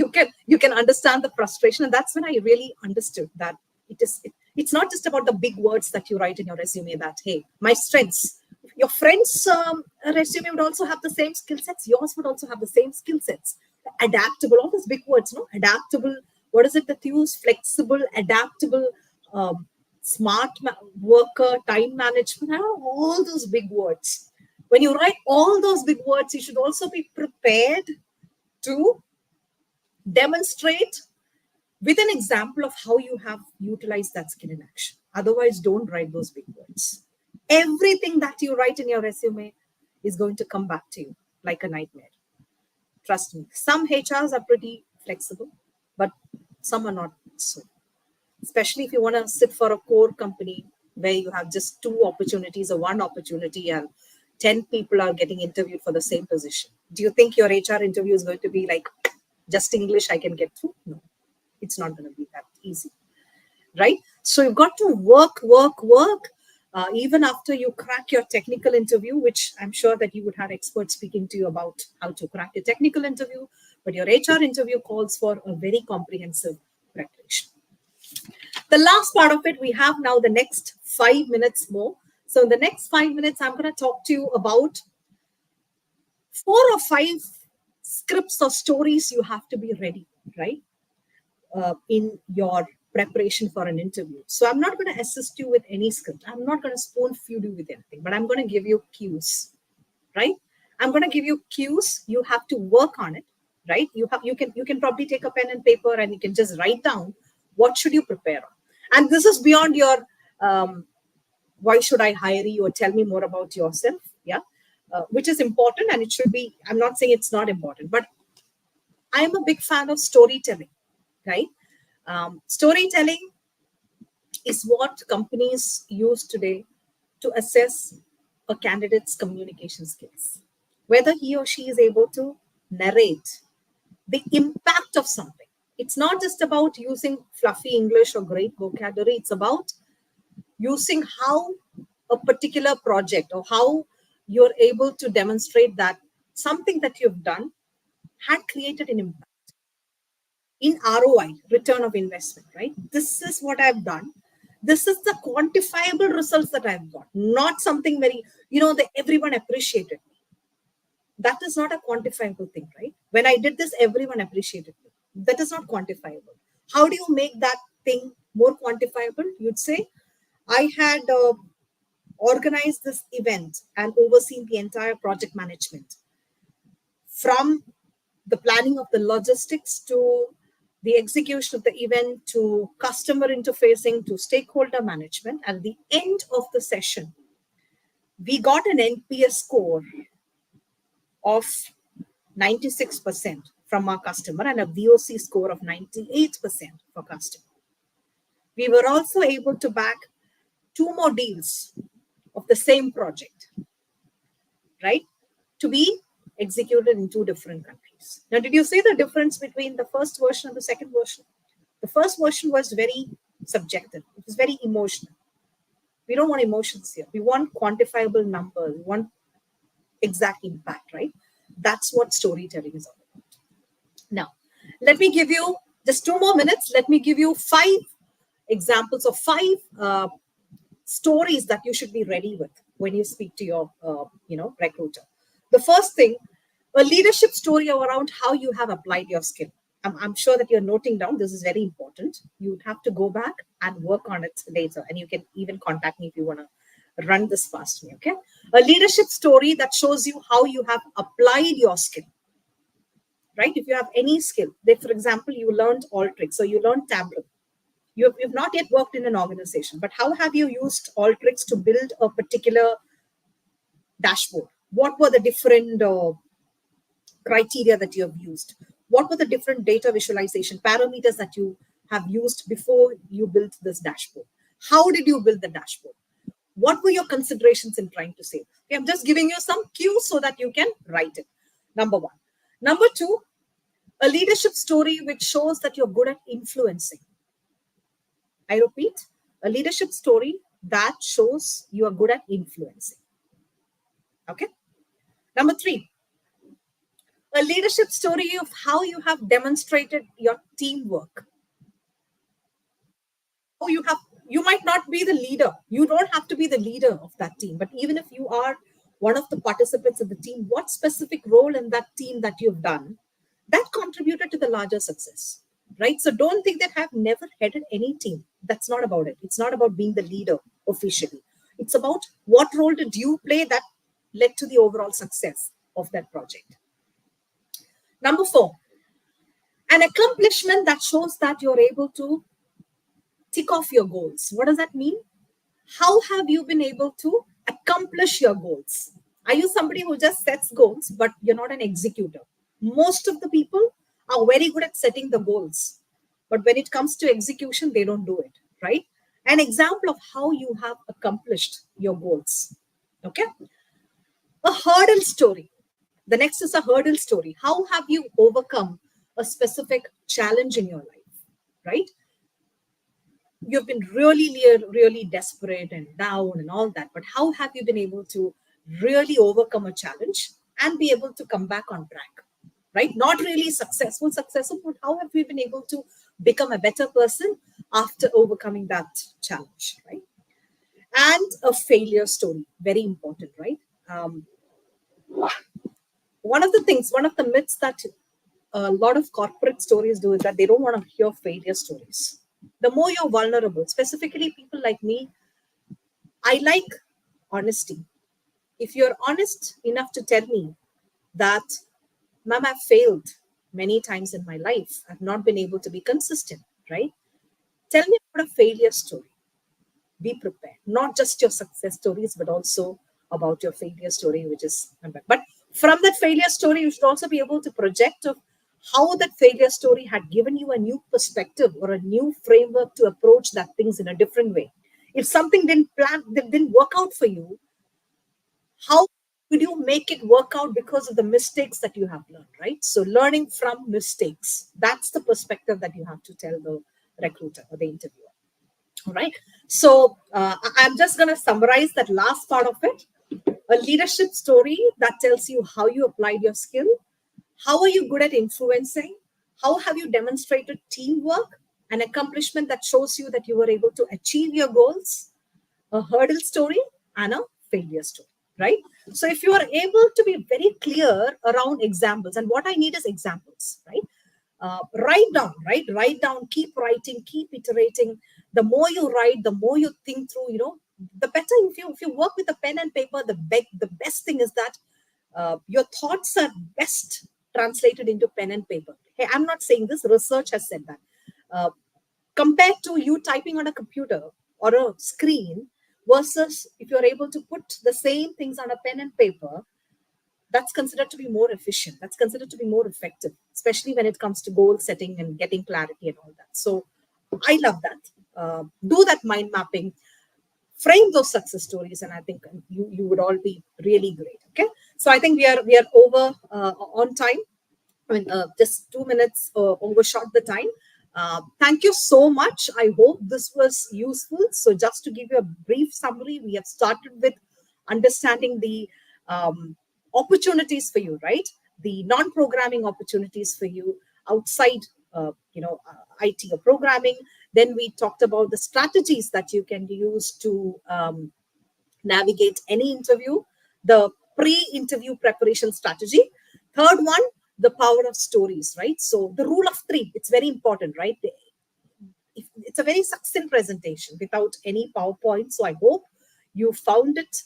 you can understand the frustration, and that's when I really understood that it's not just about the big words that you write in your resume that, hey, my strengths. Your friend's resume would also have the same skill sets. Yours would also have the same skill sets. Adaptable, all those big words, no? Adaptable. What is it that you use? Flexible, adaptable, smart worker, time management. All those big words. When you write all those big words, you should also be prepared to demonstrate with an example of how you have utilized that skill in action. Otherwise, don't write those big words. Everything that you write in your resume is going to come back to you like a nightmare. Trust me. Some HRs are pretty flexible, but some are not so. Especially if you want to sit for a core company where you have just two opportunities or one opportunity and 10 people are getting interviewed for the same position. Do you think your HR interview is going to be like, just English I can get through? No, it's not going to be that easy, right? So you've got to work. Even after you crack your technical interview, which I'm sure that you would have experts speaking to you about how to crack a technical interview, but your HR interview calls for a very comprehensive preparation. The last part of it, we have now the next 5 minutes more. So in the next 5 minutes, I'm going to talk to you about 4 or 5 scripts or stories you have to be ready, right? In your preparation for an interview. So I'm not going to assist you with any script. I'm not going to spoon feed you with anything, but I'm going to give you cues, right? I'm going to give you cues. You have to work on it, right? You can probably take a pen and paper and you can just write down what should you prepare on. And this is beyond your why should I hire you or tell me more about yourself, yeah, which is important and it should be. I'm not saying it's not important, but I am a big fan of storytelling, right? Storytelling is what companies use today to assess a candidate's communication skills, whether he or she is able to narrate the impact of something. It's not just about using fluffy English or great vocabulary. It's about using how a particular project or how you're able to demonstrate that something that you've done had created an impact in ROI, return of investment, right? This is what I've done. This is the quantifiable results that I've got, not something very, that everyone appreciated me. That is not a quantifiable thing, right? When I did this, everyone appreciated me. That is not quantifiable. How do you make that thing more quantifiable? You'd say, I had organized this event and overseen the entire project management from the planning of the logistics to the execution of the event to customer interfacing to stakeholder management. At the end of the session, we got an NPS score of 96% from our customer and a VOC score of 98% for customer. We were also able to back 2 more deals of the same project, right, to be executed in 2 different countries. Now, did you see the difference between the first version and the second version? The first version was very subjective. It was very emotional. We don't want emotions here. We want quantifiable numbers. We want exact impact, right? That's what storytelling is all about. Now, let me give you just 2 more minutes. Let me give you 5 examples of 5 stories that you should be ready with when you speak to your, recruiter. The first thing, a leadership story around how you have applied your skill. I'm sure that you're noting down. This is very important. You have to go back and work on it later. And you can even contact me if you want to run this past me, okay? A leadership story that shows you how you have applied your skill, right? If you have any skill, for example, you learned Alteryx, so you learned Tableau. You've not yet worked in an organization, but how have you used Alteryx to build a particular dashboard? What were the different criteria that you have used? What were the different data visualization parameters that you have used before you built this dashboard? How did you build the dashboard? What were your considerations in trying to say? Okay, I'm just giving you some cues so that you can write it. Number 1. Number 2, a leadership story which shows that you're good at influencing. I repeat, a leadership story that shows you are good at influencing. Okay. Number 3, a leadership story of how you have demonstrated your teamwork. How you might not be the leader. You don't have to be the leader of that team. But even if you are one of the participants of the team, what specific role in that team that you've done that contributed to the larger success, right? So don't think that I've never headed any team. That's not about it. It's not about being the leader officially. It's about what role did you play that led to the overall success of that project. Number 4, an accomplishment that shows that you're able to tick off your goals. What does that mean? How have you been able to accomplish your goals? Are you somebody who just sets goals, but you're not an executor? Most of the people are very good at setting the goals, but when it comes to execution, they don't do it, right? An example of how you have accomplished your goals. Okay. A hurdle story. The next is a hurdle story. How have you overcome a specific challenge in your life, right? You've been really desperate and down and all that, but how have you been able to really overcome a challenge and be able to come back on track, right? Not really successful, but how have you been able to become a better person after overcoming that challenge, right? And a failure story, very important, right? um, One of the myths that a lot of corporate stories do is that they don't want to hear failure stories. The more you're vulnerable, specifically people like me, I like honesty. If you're honest enough to tell me that, ma'am, I've failed many times in my life, I've not been able to be consistent, right? Tell me about a failure story. Be prepared. Not just your success stories, but also about your failure story, which is, but from that failure story, you should also be able to project of how that failure story had given you a new perspective or a new framework to approach that things in a different way. If something that didn't work out for you, how could you make it work out because of the mistakes that you have learned, right? So learning from mistakes, that's the perspective that you have to tell the recruiter or the interviewer. All right. So I'm just going to summarize that last part of it. A leadership story that tells you how you applied your skill. How are you good at influencing? How have you demonstrated teamwork? An accomplishment that shows you that you were able to achieve your goals. A hurdle story and a failure story, right? So if you are able to be very clear around examples, and what I need is examples, right? Write down, right? Write down, keep writing, keep iterating. The more you write, the more you think through, the better. If you work with a pen and paper, the best thing is that your thoughts are best translated into pen and paper. Hey, I'm not saying this, research has said that. Uh, Compared to you typing on a computer or a screen, versus if you're able to put the same things on a pen and paper, that's considered to be more efficient. That's considered to be more effective, especially when it comes to goal setting and getting clarity and all that. So I love that. Do that mind mapping, frame those success stories, and I think you would all be really great. Okay, so I think we are over on time. I mean, just 2 minutes overshot the time. Thank you so much. I hope this was useful. So, just to give you a brief summary, we have started with understanding the um, opportunities for you, right? The non-programming opportunities for you outside, IT or programming. Then we talked about the strategies that you can use to navigate any interview, the pre-interview preparation strategy. Third one, the power of stories, right? So the rule of three, it's very important, right? It's a very succinct presentation without any PowerPoint. So I hope you found it,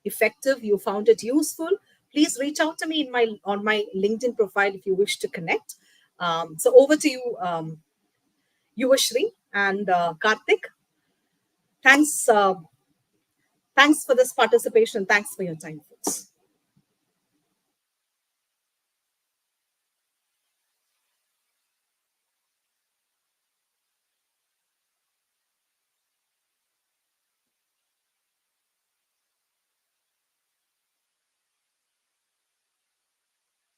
effective. You found it useful. Please reach out to me on my LinkedIn profile if you wish to connect. So over to you, Yuvashri and Karthik. Thanks. Thanks for this participation. Thanks for your time, folks.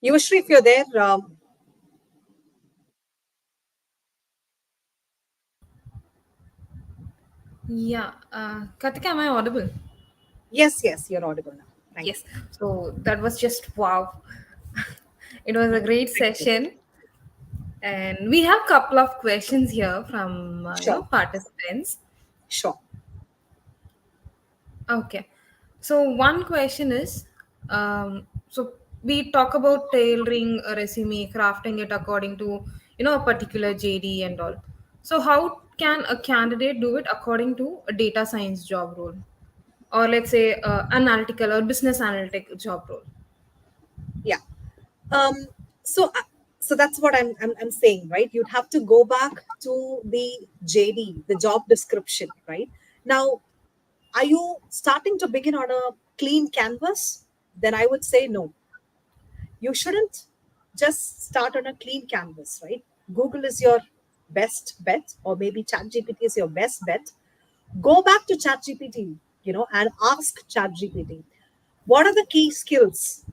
Yuvashri, if you're there, Yeah, Katika, am I audible? yes, you're audible now. Thank Yes. you. So that was just wow. It was a great Thank you. session, and we have couple of questions here from Sure, participants. sure. Okay. So one question is, so we talk about tailoring a resume, crafting it according to a particular JD and all. So how can a candidate do it according to a data science job role, or let's say analytical or business analytic job role? Yeah. Um, so, so that's what I'm saying, right? You'd have to go back to the JD, the job description, right? Now, are you starting to begin on a clean canvas, then I would say no. You shouldn't just start on a clean canvas, right? Google is your best bet, or maybe ChatGPT is your best bet. Go back to ChatGPT, and ask ChatGPT, what are the key skills,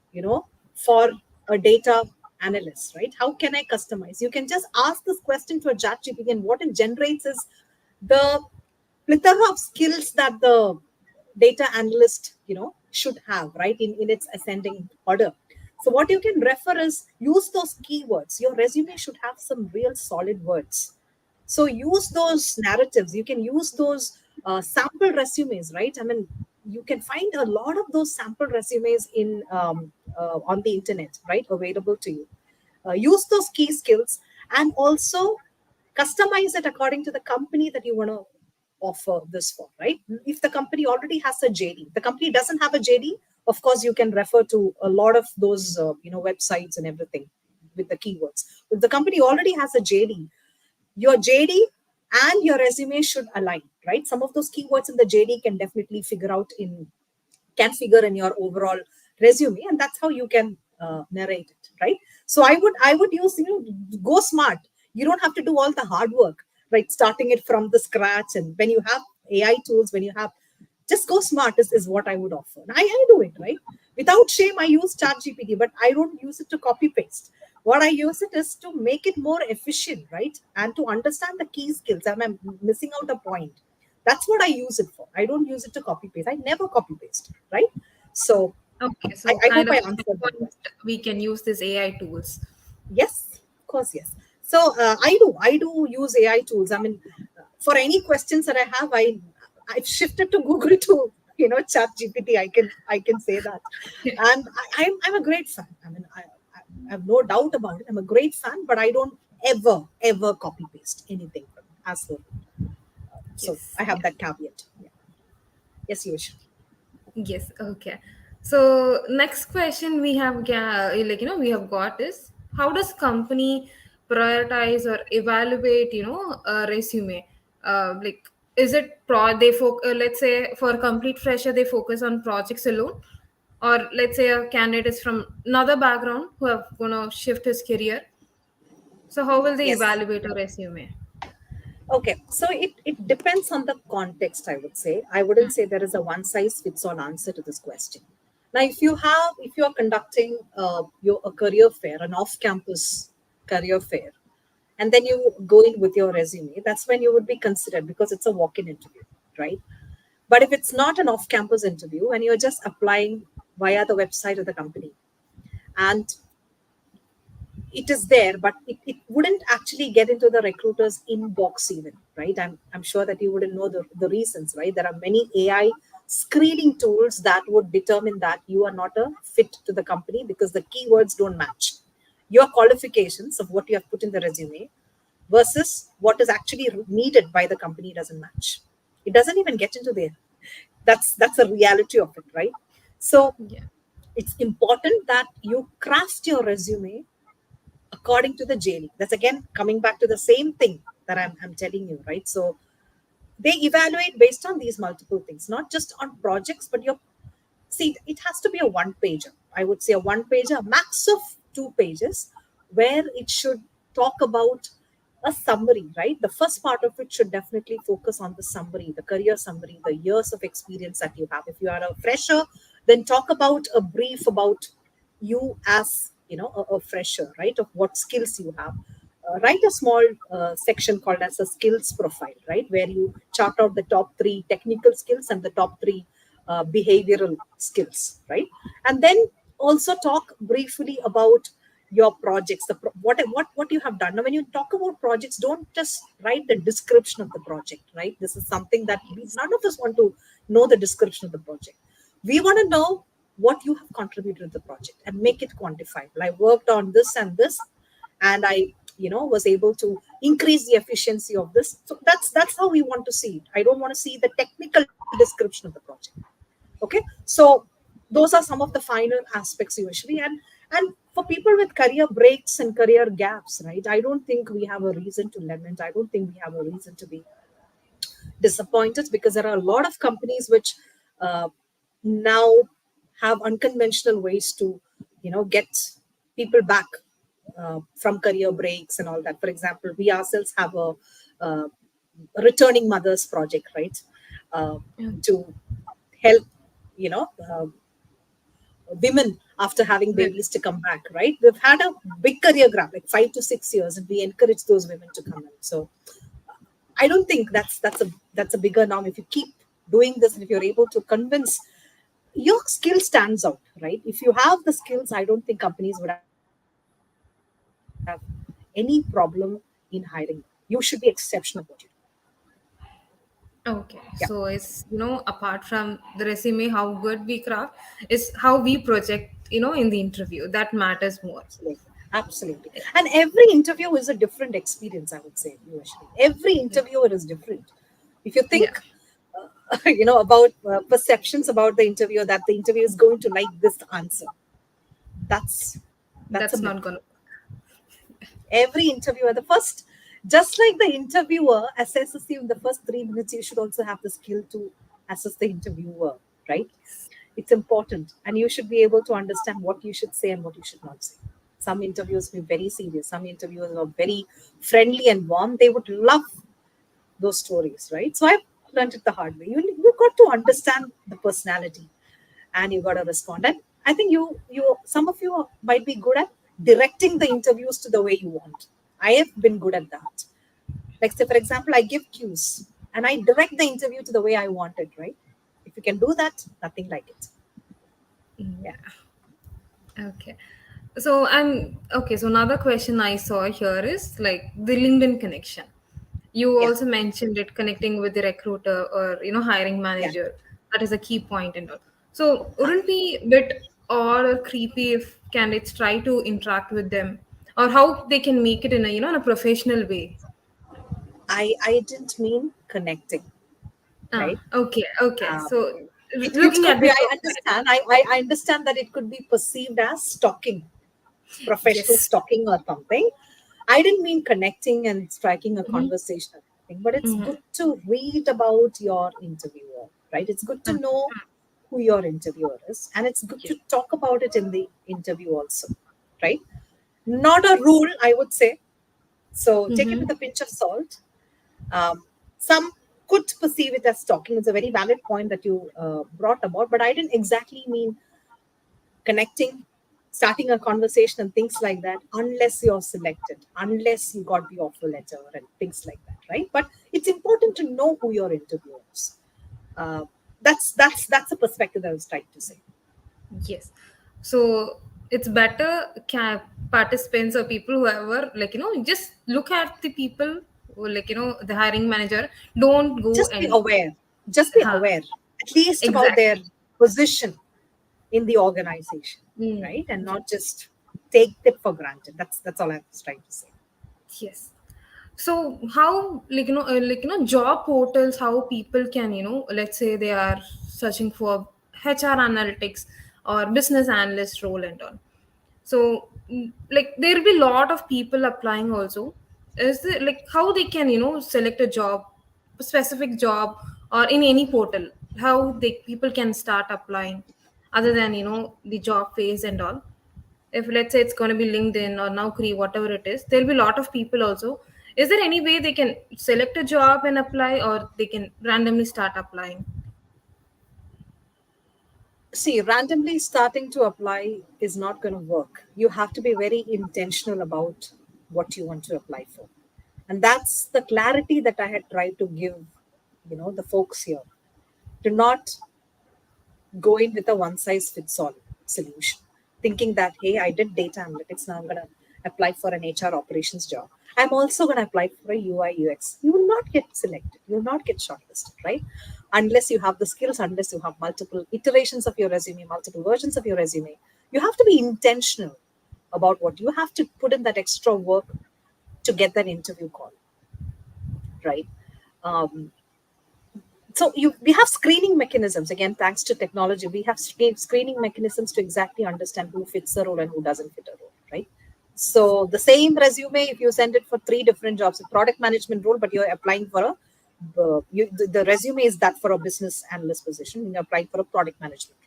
for a data analyst, right? How can I customize? You can just ask this question to a ChatGPT, and what it generates is the plethora of skills that the data analyst, should have, right, in its ascending order. So what you can refer is use those keywords. Your resume should have some real solid words. So use those narratives. You can use those sample resumes, right? I mean, you can find a lot of those sample resumes in on the internet, right, available to you. Use those key skills, and also customize it according to the company that you want to offer this for, right? If the company already has a JD, the company doesn't have a JD, of course you can refer to a lot of those websites and everything with the keywords. If the company already has a JD, your JD and your resume should align, right? Some of those keywords in the JD can figure in your overall resume, and that's how you can narrate it, right? So I would use, go smart. You don't have to do all the hard work, right, starting it from the scratch. And when you have AI tools, when you have, just go smart is what I would offer. And I do it, right, without shame. I use ChatGPT, but I don't use it to copy paste. What I use it is to make it more efficient, right, and to understand the key skills. I'm missing out a point. That's what I use it for. I don't use it to copy paste. I never copy paste, right? So Okay, I, so I hope kind I of answered that point question. we can use this AI tools. Yes, of course, yes. So I do use AI tools. I mean, for any questions that I have, I've shifted to Google to Chat GPT. I can say that, and I'm a great fan. I mean, I have no doubt about it. I'm a great fan, but I don't ever copy paste anything from as well. So Yes, I have yes. that caveat. Yeah. Yes, you should. Yes, okay. So next question we have we have got is, how does company prioritize or evaluate a resume? Like, is it let's say for a complete fresher they focus on projects alone, or let's say a candidate is from another background who have gonna shift his career. So how will they Yes. evaluate a resume? Okay, so it depends on the context, I would say. I wouldn't say there is a one size fits all answer to this question. Now, if you are conducting a career fair, an off campus career fair, and then you go in with your resume, that's when you would be considered, because it's a walk in interview, right? But if it's not an off campus interview and you're just applying via the website of the company, and it is there, but it wouldn't actually get into the recruiter's inbox even, right? I'm sure that you wouldn't know the reasons, right? There are many AI screening tools that would determine that you are not a fit to the company because the keywords don't match your qualifications of what you have put in the resume versus what is actually needed by the company doesn't match. It doesn't even get into there. That's a reality of it, right? So Yeah. it's important that you craft your resume according to the JD. That's again coming back to the same thing that I'm telling you, right? So they evaluate based on these multiple things, not just on projects, but your, see, it has to be a one pager. I would say a one pager, a max of 2 pages, where it should talk about a summary, right? The first part of it should definitely focus on the summary, the career summary, the years of experience that you have. If you are a fresher, then talk about a brief about you as a fresher, right? Of what skills you have. Write a small section called as a skills profile, right? Where you chart out the top three technical skills and the top three behavioral skills, right? And then also talk briefly about your projects, what you have done. Now, when you talk about projects, don't just write the description of the project, right? This is something that none of us want to know the description of the project. We want to know what you have contributed to the project and make it quantifiable. I worked on this and this, and I was able to increase the efficiency of this. So that's how we want to see it. I don't want to see the technical description of the project. Okay, so those are some of the finer aspects usually. And for people with career breaks and career gaps, right, I don't think we have a reason to lament. I don't think we have a reason to be disappointed, because there are a lot of companies which now have unconventional ways to, get people back from career breaks and all that. For example, we ourselves have uh, a returning mothers project, right? Uh, Yeah. to help, you know, uh, women after having Well, babies to come back, right? We've had a big career gap, like 5 to 6 years, and we encourage those women to come in. So I don't think that's a bigger norm. If you keep doing this, and if you're able to convince, your skill stands out, right? If you have the skills, I don't think companies would have any problem in hiring you. You should be exceptional at what you do. okay. Yeah, So it's, apart from the resume, how good we craft is how we project, in the interview. That matters more. absolutely, absolutely. And every interview is a different experience, I would say. Usually, every interviewer is different. If you Yeah, think, about perceptions about the interviewer, that the interviewer is going to like this answer, that's that's a that's myth. not gonna. Every interviewer, the first, just like the interviewer assesses you in the first 3 minutes, you should also have the skill to assess the interviewer, right? It's important, and you should be able to understand what you should say and what you should not say. Some interviewers be very serious, some interviewers are very friendly and warm. They would love those stories, right? So I've learned it the hard way. You got to understand the personality, and you got to respond. And I think you some of you might be good at directing the interviews to the way you want. I have been good at that. Like, say for example, I give cues and I direct the interview to the way I want it, right? If you can do that, nothing like it. Yeah, Okay. So I'm okay. So another question I saw here is like the LinkedIn connection. You yeah, also mentioned it connecting with the recruiter or hiring yeah. manager. That is a key point and all. So wouldn't be a bit odd or creepy if candidates try to interact with them, or how they can make it in a in a professional way. I didn't mean connecting, Ah, right? okay, okay. um, So it looking could at be, the I profile. understand, I understand that it could be perceived as stalking, professional Yes. stalking or something. I didn't mean connecting and striking a Mm-hmm. conversation or anything, but it's Mm-hmm. good to read about your interviewer, right? It's good to know who your interviewer is, and it's good Yes. to talk about it in the interview also, right? Not a rule, I would say. So take it Mm-hmm. with a pinch of salt. Some could perceive it as stalking. It's a very valid point that you brought about, but I didn't exactly mean connecting, starting a conversation and things like that, unless you're selected, unless you got the offer letter and things like that, right? But it's important to know who your interviewer is. Uh, that's a perspective that I was trying to say. Yes. So it's better participants or people whoever just look at the people who, the hiring manager. Don't go Just be and aware. Just be ha aware, at least about their exactly. position in the organization, Mm, right? And yeah. not just take it for granted. That's all I was trying to say. Yes. So how job portals, how people can let's say they are searching for HR analytics or business analyst role and all. So like there will be a lot of people applying also. Is there like how they can select a job, a specific job, or in any portal, how they people can start applying other than the job phase and all. If let's say it's going to be LinkedIn or Naukri, whatever it is, there'll be a lot of people also. Is there any way they can select a job and apply, or they can randomly start applying? See, randomly starting to apply is not going to work. You have to be very intentional about what you want to apply for. And that's the clarity that I had tried to give, the folks here. Do not go in with a one size fits all solution, thinking that, hey, I did data analytics, now I'm going to apply for an HR operations job. I'm also going to apply for a UI UX. You will not get selected. You will not get shortlisted, right? Unless you have the skills, unless you have multiple iterations of your resume, multiple versions of your resume. You have to be intentional about what you have to put in that extra work to get that interview call, right? Um, so we have screening mechanisms, again thanks to technology. We have screening mechanisms to exactly understand who fits a role and who doesn't fit a role, right? So the same resume, if you send it for three different jobs, a product management role, but you're applying for a the resume is that for a business analyst position, and you're applying for a product management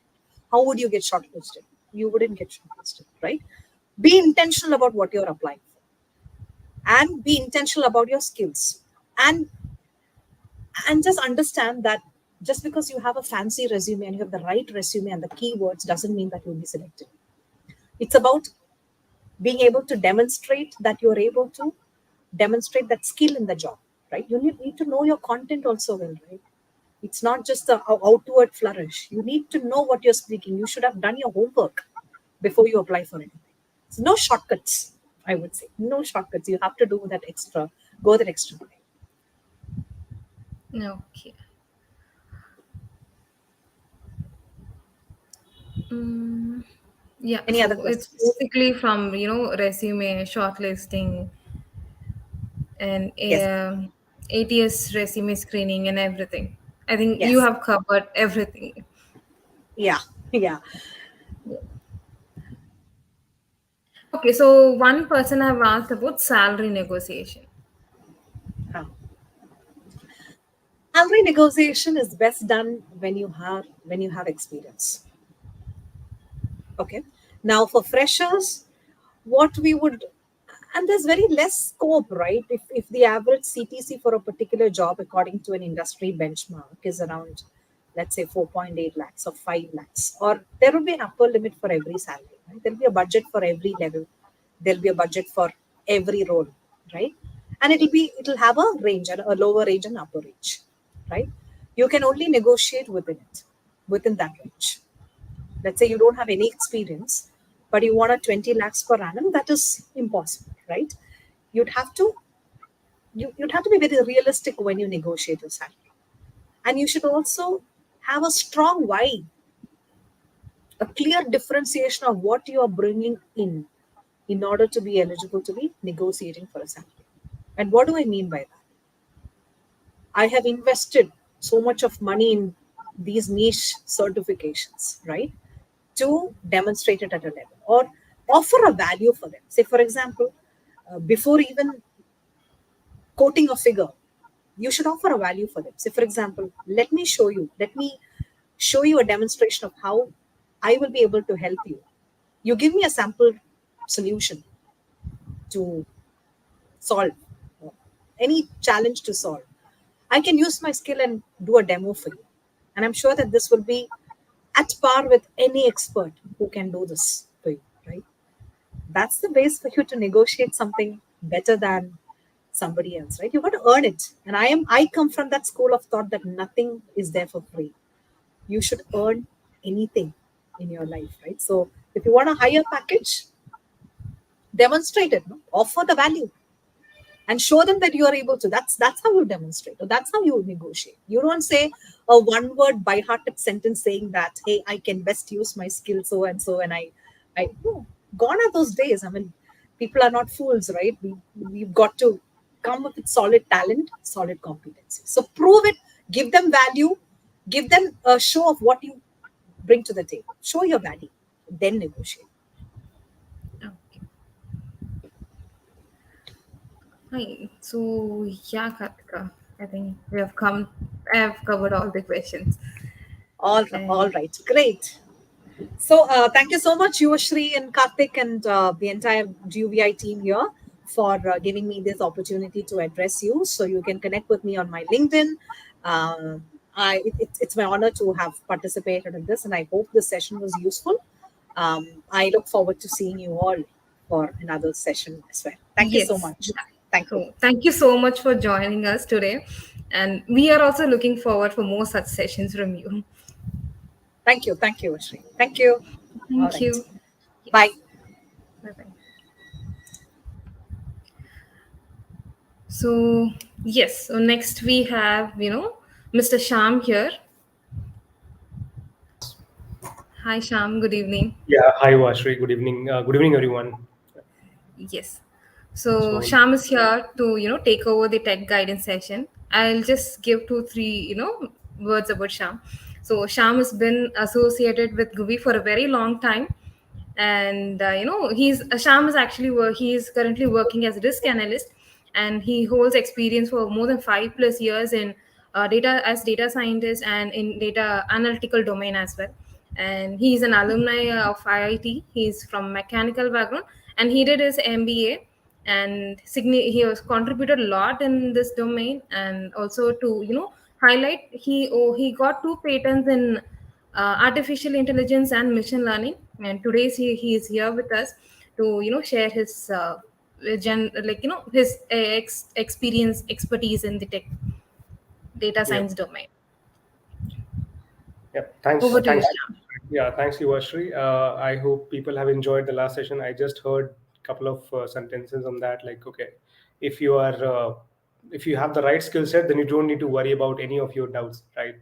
role. how would you get shortlisted? You wouldn't get shortlisted, right? Be intentional about what you're applying for, and be intentional about your skills, and just understand that just because you have a fancy resume and you have the right resume and the keywords doesn't mean that you'll be selected. It's about being able to demonstrate that you're able to demonstrate that skill in the job, right? You need to know your content also well, right? It's not just the outward flourish. You need to know what you're speaking. You should have done your homework before you apply for anything. So no shortcuts, I would say. No shortcuts. You have to do that extra, go that extra mile. Okay. Mm, yeah, Any other so it's questions? basically from resume shortlisting and Yes. ATS resume screening and everything. I think you Yes. have covered everything. Yeah. Yeah. Okay, so one person have asked about salary negotiation. Huh. Salary negotiation is best done when you have experience. Okay. Now for freshers, what we would, and there's very less scope, right? If the average CTC for a particular job according to an industry benchmark is around, let's say, 4.8 lakhs or 5 lakhs, or there will be an upper limit for every salary, right? There'll be a budget for every level, there'll be a budget for every role, right? And it'll have a range, and a lower range and upper range, right? You can only negotiate within that range. Let's say you don't have any experience, but you want a 20 lakhs per annum. That is impossible, right? You'd have to you'd have to be very realistic when you negotiate your salary, and you should also have a strong why, a clear differentiation of what you are bringing in order to be eligible to be negotiating for a salary. And what do I mean by that? I have invested so much of money in these niche certifications, right? To demonstrate it at a level or offer a value for them. Say, for example, before even quoting a figure, you should offer a value for them. Say, for example, let me show you a demonstration of how I will be able to help you. You give me a sample solution to solve any challenge to solve. I can use my skill and do a demo for you. And I'm sure that this will be at par with any expert who can do this for you, right? That's the base for you to negotiate something better than somebody else, right? You got to earn it. And I come from that school of thought that nothing is there for free. You should earn anything in your life, right? So if you want a higher package, demonstrate it, no? Offer the value and show them that you are able to. That's how you demonstrate, or that's how you negotiate. You don't say a one word by hearted sentence saying that, hey, I can best use my skill so and so, and I no, gone are those days. I mean, people are not fools, right? We've got to come up with solid talent, solid competency. So prove it, give them value, give them a show of what you bring to the table, show your value, then negotiate. Okay. Hi. So yeah, Kartika, I think I have covered all the questions. All And right, great. So thank you so much, Yuvashri and Karthik and the entire GUVI team here for giving me this opportunity to address you. So you can connect with me on my LinkedIn. It's my honor to have participated in this, and I hope this session was useful. I look forward to seeing you all for another session as well. Thank you so yes, much. Thank you. so thank you so much for joining us today. And we are also looking forward for more such sessions from you. Thank you. Thank you, Yuvashri. Thank you. All Thank right. you. Bye. Yes. Bye bye. So yes, so next we have Mr. Sham here. Hi Sham, good evening. Yeah, hi Vashri. Good evening. Good evening, everyone. Yes. So So, Sham is here to take over the tech guidance session. I'll just give two three words about Sham. So Sham has been associated with Guvi for a very long time, and he's Sham is actually he is currently working as a risk analyst, and he holds experience for more than 5+ years in data as data scientist and in data analytical domain as well. and he's an alumni of IIT. He's from mechanical background, and he did his MBA, and he has contributed a lot in this domain. And also to highlight, he got two patents in artificial intelligence and machine learning. And today he is here with us to share his his experience, expertise in the tech data Yeah, science domain. yeah. Thanks, Over to you, thanks. Shyam. Yeah, thanks, Yuvashri. I hope people have enjoyed the last session. I just heard a couple of sentences on that. Like, okay, if you are, if you have the right skill set, then you don't need to worry about any of your doubts, right?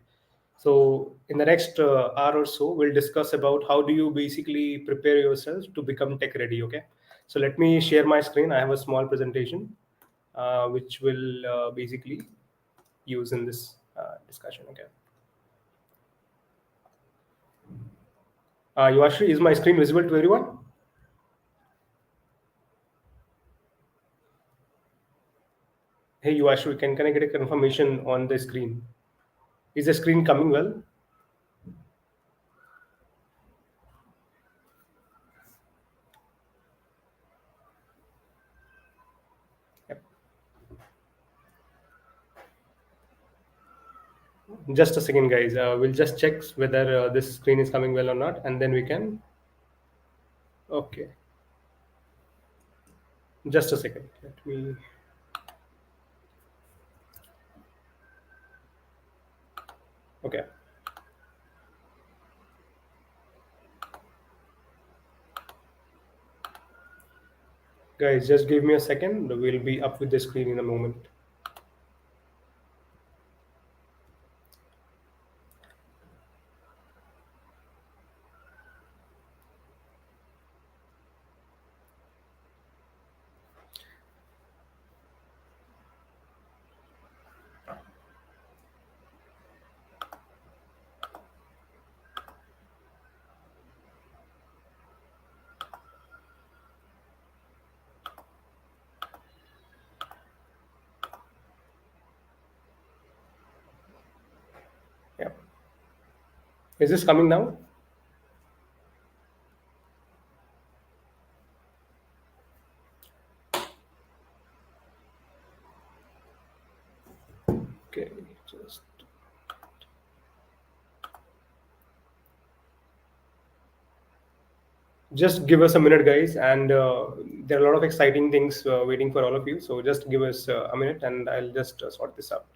So, in the next hour or so, we'll discuss about how do you basically prepare yourself to become tech ready. Okay, so let me share my screen. I have a small presentation, which will basically use in this discussion. Okay. Yuvashri, is my screen visible to everyone? Hey, Yuvashri, can I get a confirmation on the screen? Is the screen coming well? Yep. Just a second, guys. We'll just check whether this screen is coming well or not, and then we can. Okay. Just a second. Let me. Okay. Guys, just give me a second. We'll be up with the screen in a moment. Yeah. Is this coming now? Okay. Just give us a minute, guys, and there are a lot of exciting things waiting for all of you. So just give us a minute, and I'll just sort this out.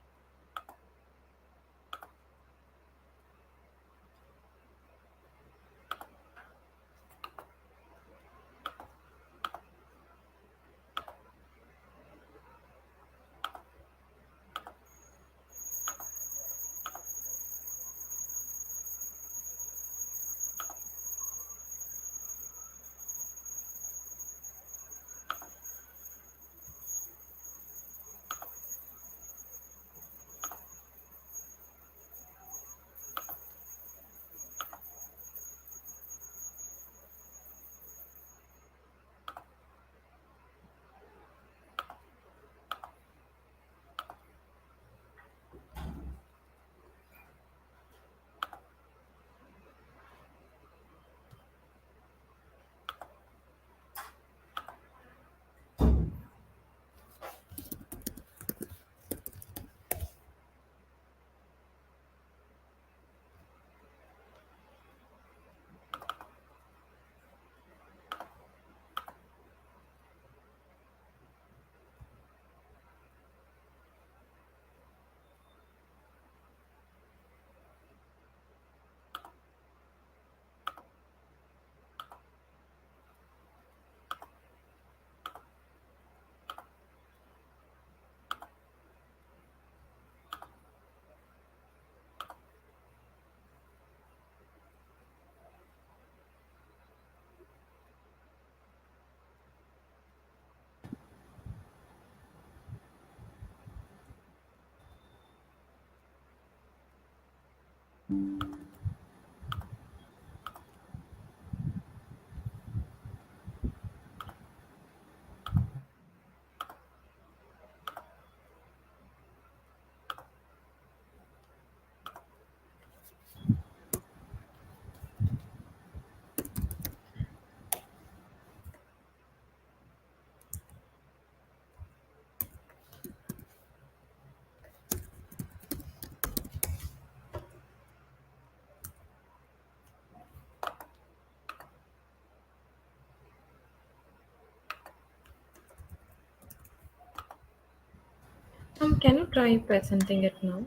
Can you try presenting it now?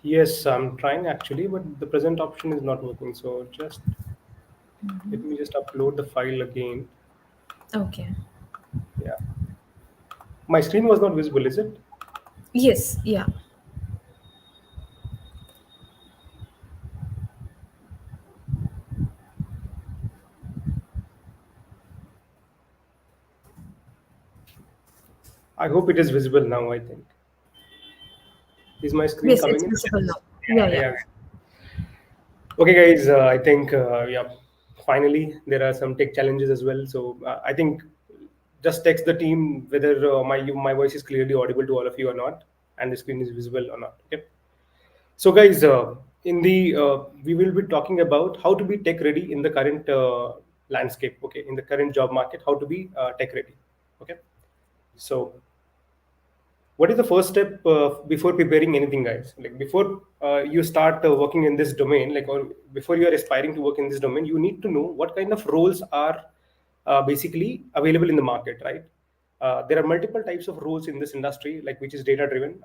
Yes, I'm trying actually, but the present option is not working. So just let me just upload the file again. Okay. Yeah, my screen was not visible, is it? Yes, yeah. I hope it is visible now. I think is my screen Yes, coming it's in? visible now. Yeah, Yeah, yeah. yeah. Okay, guys. I think yeah. Finally, there are some tech challenges as well. So I think just text the team whether my voice is clearly audible to all of you or not, and the screen is visible or not. Okay. So, guys, in the we will be talking about how to be tech ready in the current landscape. Okay, in the current job market, how to be tech ready. Okay. So, what is the first step before preparing anything, guys? Like before you start working in this domain, like or before you are aspiring to work in this domain, you need to know what kind of roles are basically available in the market, right? There are multiple types of roles in this industry, like which is data driven,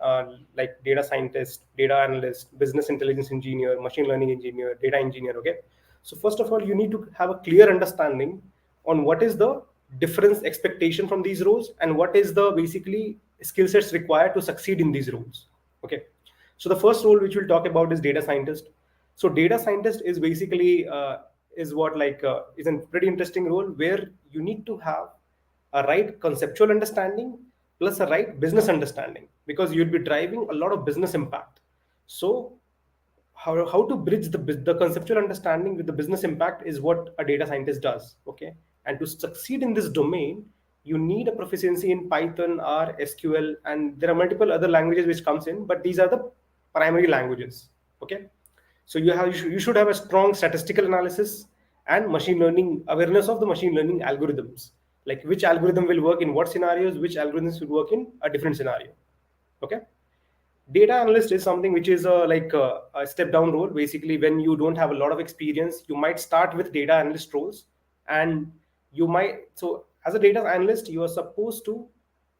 like data scientist, data analyst, business intelligence engineer, machine learning engineer, data engineer. Okay, so first of all, you need to have a clear understanding on what is the difference expectation from these roles and what is the basically skill sets required to succeed in these roles. Okay, so the first role which we'll talk about is data scientist. So data scientist is basically is what like is a pretty interesting role where you need to have a right conceptual understanding plus a right business understanding, because you'll be driving a lot of business impact. So how to bridge the conceptual understanding with the business impact is what a data scientist does. Okay, and to succeed in this domain, you need a proficiency in Python, R, SQL, and there are multiple other languages which comes in, but these are the primary languages. Okay, so you should have a strong statistical analysis and machine learning awareness of the machine learning algorithms, like which algorithm will work in what scenarios, which algorithms will work in a different scenario. Okay, data analyst is something which is a step down role. Basically, when you don't have a lot of experience, you might start with data analyst roles, and you might so as a data analyst, you are supposed to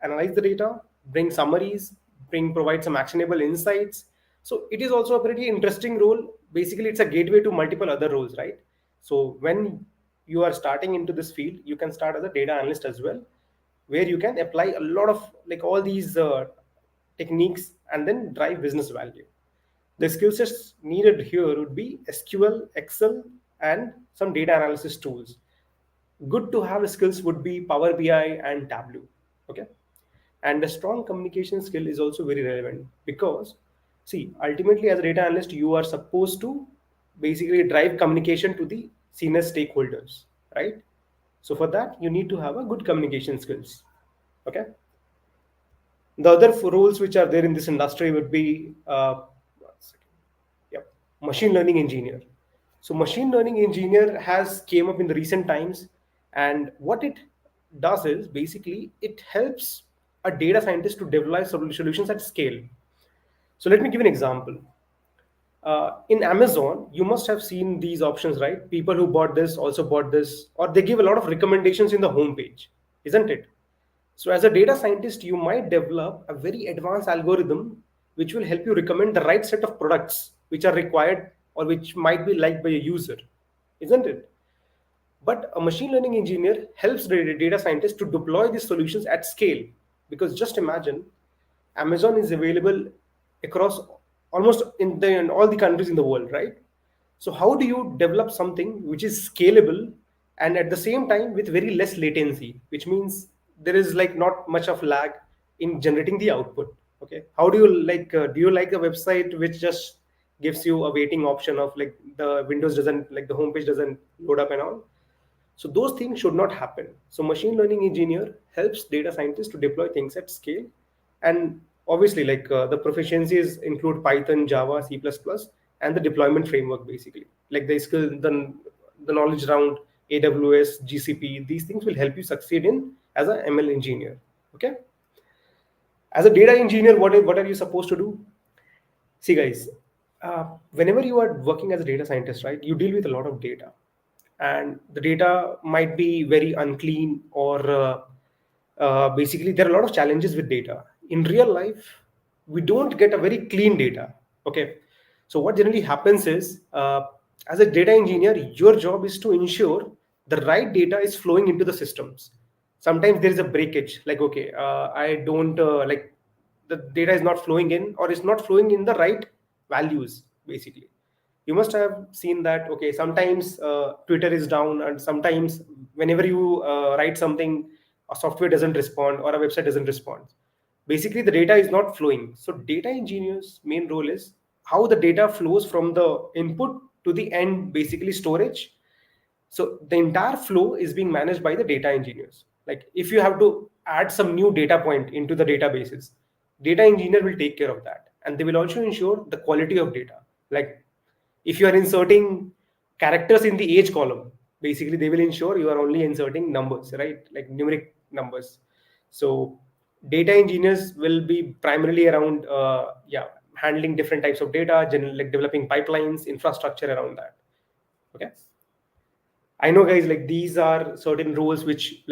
analyze the data, bring summaries, bring provide some actionable insights. So it is also a pretty interesting role. Basically, it's a gateway to multiple other roles, right? So when you are starting into this field, you can start as a data analyst as well, where you can apply a lot of like all these techniques and then drive business value. The skill sets needed here would be SQL, Excel, and some data analysis tools. Good to have skills would be Power BI and Tableau. Okay, and a strong communication skill is also very relevant, because see, ultimately as a data analyst, you are supposed to basically drive communication to the senior stakeholders, right? So for that, you need to have a good communication skills. Okay, the other roles which are there in this industry would be one second. Yep, machine learning engineer. So machine learning engineer has came up in the recent times, and what it does is basically it helps a data scientist to develop solutions at scale. So let me give an example. In Amazon, you must have seen these options, right? People who bought this also bought this, or they give a lot of recommendations in the homepage, isn't it? So, as a data scientist, you might develop a very advanced algorithm which will help you recommend the right set of products which are required or which might be liked by a user, isn't it? But a machine learning engineer helps the data scientist to deploy these solutions at scale. Because just imagine, Amazon is available across almost in all the countries in the world, right? So how do you develop something which is scalable and at the same time with very less latency, which means there is like not much of lag in generating the output? Okay, how do you like? Do you like a website which just gives you a waiting option of like the Windows doesn't like the homepage doesn't load up and all? So those things should not happen. So machine learning engineer helps data scientists to deploy things at scale, and obviously like the proficiencies include Python, Java, C++, and the deployment framework basically. Like the skill, the knowledge around AWS, GCP. These things will help you succeed in as a ML engineer. Okay. As a data engineer, what are you supposed to do? See, guys, whenever you are working as a data scientist, right, you deal with a lot of data, and the data might be very unclean or basically there are a lot of challenges with data. in real life, we don't get a very clean data. Okay, so what generally happens is, as a data engineer, your job is to ensure the right data is flowing into the systems. Sometimes there is a breakage, like, okay, I don't like, the data is not flowing in, or it's not flowing in the right values. Basically, you must have seen that, okay, sometimes Twitter is down, and sometimes whenever you write something, a software doesn't respond or a website doesn't respond. Basically, the data is not flowing. So data engineers main role is how the data flows from the input to the end, basically storage. So the entire flow is being managed by the data engineers. Like, if you have to add some new data point into the databases, data engineer will take care of that, and they will also ensure the quality of data. Like, if you are inserting characters in the age column, basically they will ensure you are only inserting numbers, right? Like numeric numbers. So data engineers will be primarily around handling different types of data, like developing pipelines, infrastructure around that. Okay, I know, guys, like, these are certain roles which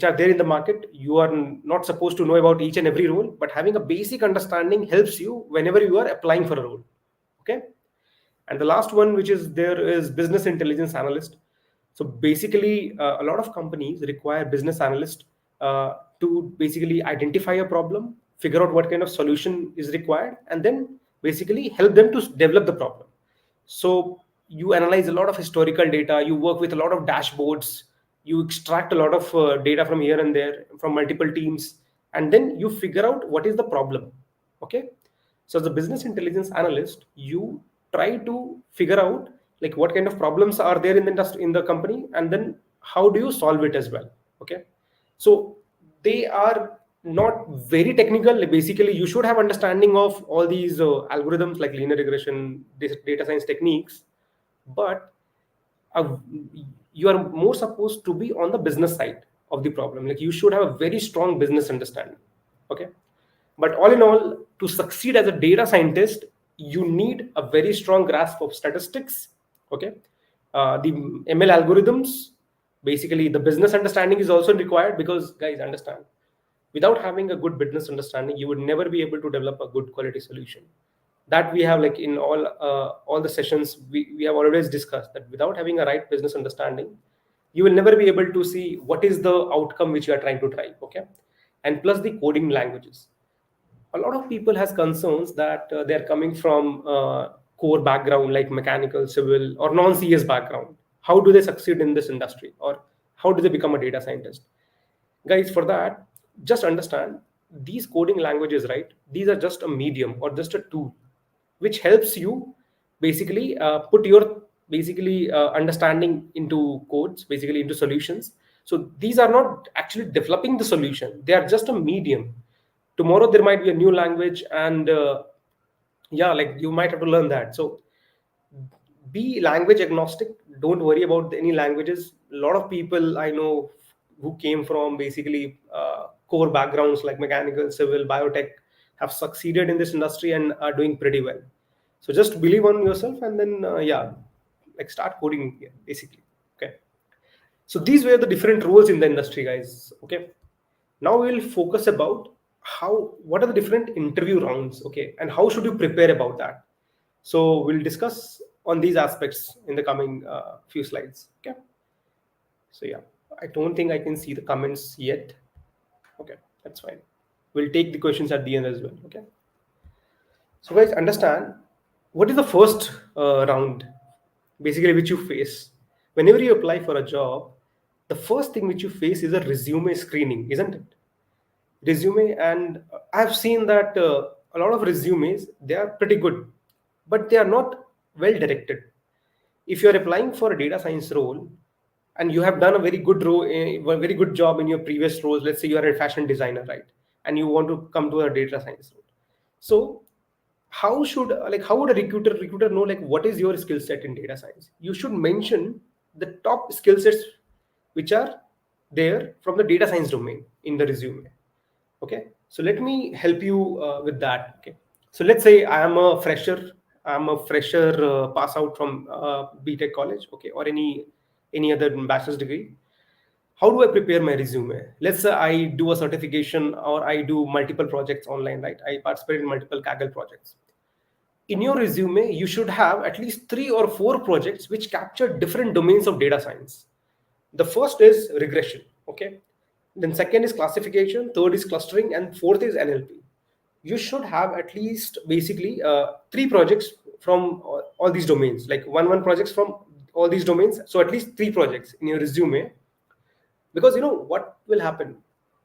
are there in the market. You are not supposed to know about each and every role, but having a basic understanding helps you whenever you are applying for a role. Okay, and the last one which is there is business intelligence analyst. So basically, a lot of companies require business analyst to basically identify a problem, figure out what kind of solution is required, and then basically help them to develop the problem. So you analyze a lot of historical data, you work with a lot of dashboards, you extract a lot of data from here and there from multiple teams, and then you figure out what is the problem. Okay, so as a business intelligence analyst, you try to figure out like what kind of problems are there in the industry, in the company, and then how do you solve it as well. Okay, so they are not very technical. Basically, you should have understanding of all these algorithms like linear regression, this data science techniques, but uh, you are more supposed to be on the business side of the problem. Like, you should have a very strong business understanding. Okay, but all in all, to succeed as a data scientist, you need a very strong grasp of statistics. Okay, the ML algorithms, basically the business understanding is also required, because, guys, understand, without having a good business understanding, you would never be able to develop a good quality solution. That we have, like, in all the sessions, we have always discussed that without having a right business understanding, you will never be able to see what is the outcome which you are trying to drive. Okay, and plus the coding languages, a lot of people has concerns that they're coming from core background like mechanical, civil, or non-CS background. How do they succeed in this industry, or how do they become a data scientist? Guys, for that, just understand, these coding languages, right, these are just a medium or just a tool which helps you basically put your basically understanding into codes, basically into solutions. So these are not actually developing the solution, they are just a medium. Tomorrow there might be a new language, and yeah, like, you might have to learn that. So be language agnostic, don't worry about any languages. A lot of people I know who came from basically core backgrounds like mechanical, civil, biotech, have succeeded in this industry and are doing pretty well. So just believe on yourself, and then like, start coding here, basically. Okay, so these were the different roles in the industry, guys. Okay, now we'll focus about what are the different interview rounds. Okay, and how should you prepare about that. So we'll discuss on these aspects in the coming few slides. Okay, so yeah, I don't think I can see the comments yet. Okay, that's fine, we'll take the questions at the end as well. Okay, so, guys, understand, what is the first round basically which you face whenever you apply for a job. The first thing which you face is a resume screening, isn't it? Resume, and I've seen that a lot of resumes, they are pretty good, but they are not well directed. If you are applying for a data science role and you have done a very good role, a very good job in your previous roles, let's say you are a fashion designer, right, and you want to come to a data science role. So how would a recruiter know, like, what is your skill set in data science? You should mention the top skill sets which are there from the data science domain in the resume. Okay, so let me help you with that. Okay, so let's say I'm a fresher pass out from BTech college, okay, or any other bachelor's degree. How do I prepare my resume? Let's say I do a certification or I do multiple projects online, right? I participate in multiple Kaggle projects. In your resume, you should have at least 3 or 4 projects which capture different domains of data science. The first is regression, okay? Then second is classification, third is clustering, and fourth is NLP. You should have at least basically 3 projects from all these domains, like one projects from all these domains. So at least 3 projects in your resume, because you know what will happen,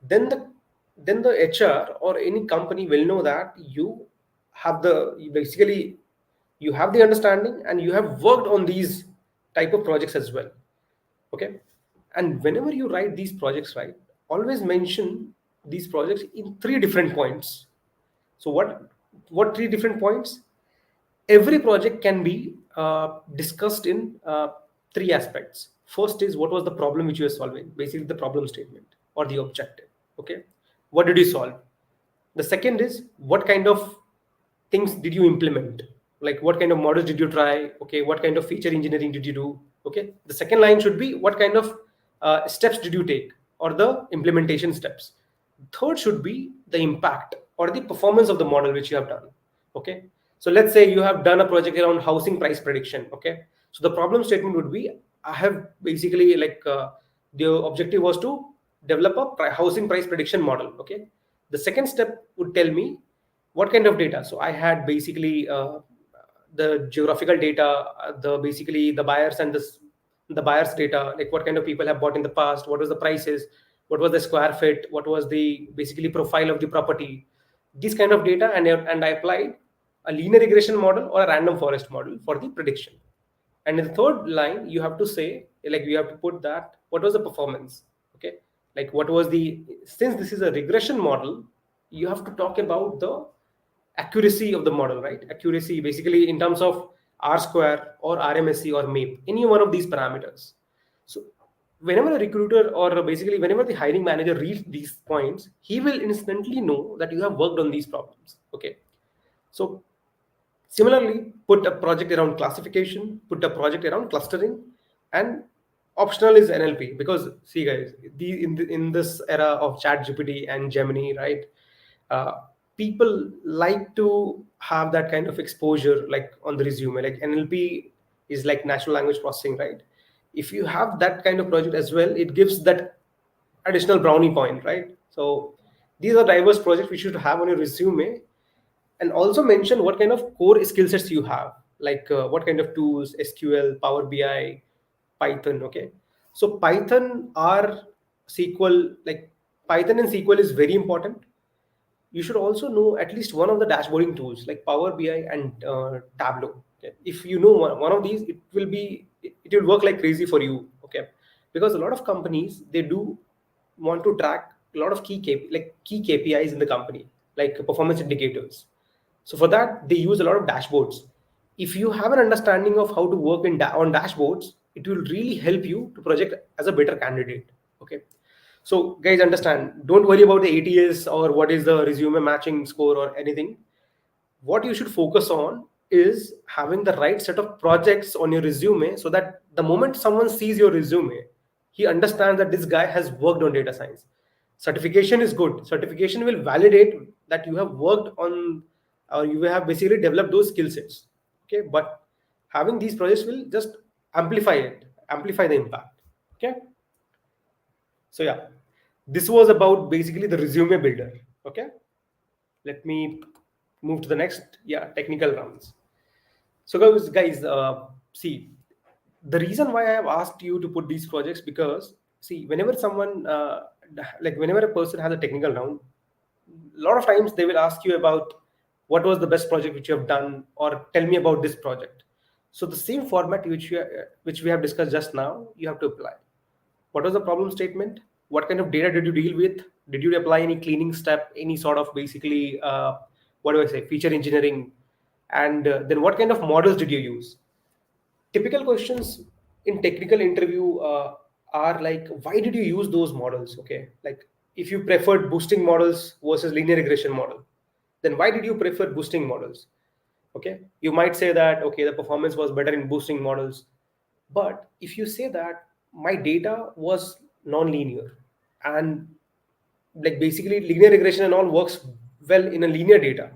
then the HR or any company will know that you have basically you have the understanding and you have worked on these type of projects as well. Okay. And whenever you write these projects, right, always mention these projects in 3 different points. So what 3 different points? Every project can be discussed in 3 aspects. First is what was the problem which you were solving, basically the problem statement or the objective. Okay, what did you solve? The second is what kind of things did you implement, like what kind of models did you try, okay, what kind of feature engineering did you do. Okay, the second line should be what kind of steps did you take or the implementation steps. Third should be the impact or the performance of the model which you have done. Okay, so let's say you have done a project around housing price prediction. Okay, so the problem statement would be, I have basically the objective was to develop a housing price prediction model. Okay, the second step would tell me what kind of data. So I had basically the geographical data, the basically the buyers and the buyers data, like what kind of people have bought in the past, what was the prices, what was the square feet, what was the basically profile of the property, this kind of data. And I applied a linear regression model or a random forest model for the prediction. And in the third line, you have to say, like, you have to put that what was the performance. Okay, like what was the, since this is a regression model, you have to talk about the accuracy of the model, right? Accuracy basically in terms of R square or RMSE or MAPE, any one of these parameters. So whenever a recruiter or basically whenever the hiring manager reads these points, he will instantly know that you have worked on these problems. Okay, so similarly, put a project around classification, put a project around clustering, and optional is NLP. Because see, guys, in this era of Chat GPT and Gemini, right? Uh, People like to have that kind of exposure, like on the resume. Like NLP is like natural language processing, right? If you have that kind of project as well, it gives that additional brownie point, right? So these are diverse projects which you should have on your resume, and also mention what kind of core skill sets you have, like what kind of tools, SQL, Power BI, Python. Okay, so Python or SQL, like Python and SQL is very important. You should also know at least one of the dashboarding tools like Power BI and Tableau. Okay? If you know one of these, it will work like crazy for you. Okay, because a lot of companies, they do want to track a lot of key KPIs in the company, like performance indicators. So for that, they use a lot of dashboards. If you have an understanding of how to work on dashboards, it will really help you to project as a better candidate. Okay, so guys, understand, don't worry about the ATS or what is the resume matching score or anything. What you should focus on is having the right set of projects on your resume, so that the moment someone sees your resume, he understands that this guy has worked on data science. Certification is good. Certification will validate that you have worked on, or you have basically developed those skill sets. Okay, but having these projects will just amplify the impact. Okay, so yeah, this was about basically the resume builder. Okay, let me move to the next, yeah, technical rounds. So guys, see, the reason why I have asked you to put these projects, because see, whenever someone like whenever a person has a technical round, a lot of times they will ask you about what was the best project which you have done, or tell me about this project. So the same format which we have discussed just now, you have to apply. What was the problem statement? What kind of data did you deal with? Did you apply any cleaning step, any sort of basically what do I say, feature engineering? And then what kind of models did you use? Typical questions in technical interview are like, why did you use those models? Okay, like if you preferred boosting models versus linear regression model, then why did you prefer boosting models? Okay, you might say that, okay, the performance was better in boosting models. But if you say that my data was non-linear, and like basically linear regression and all works well in a linear data.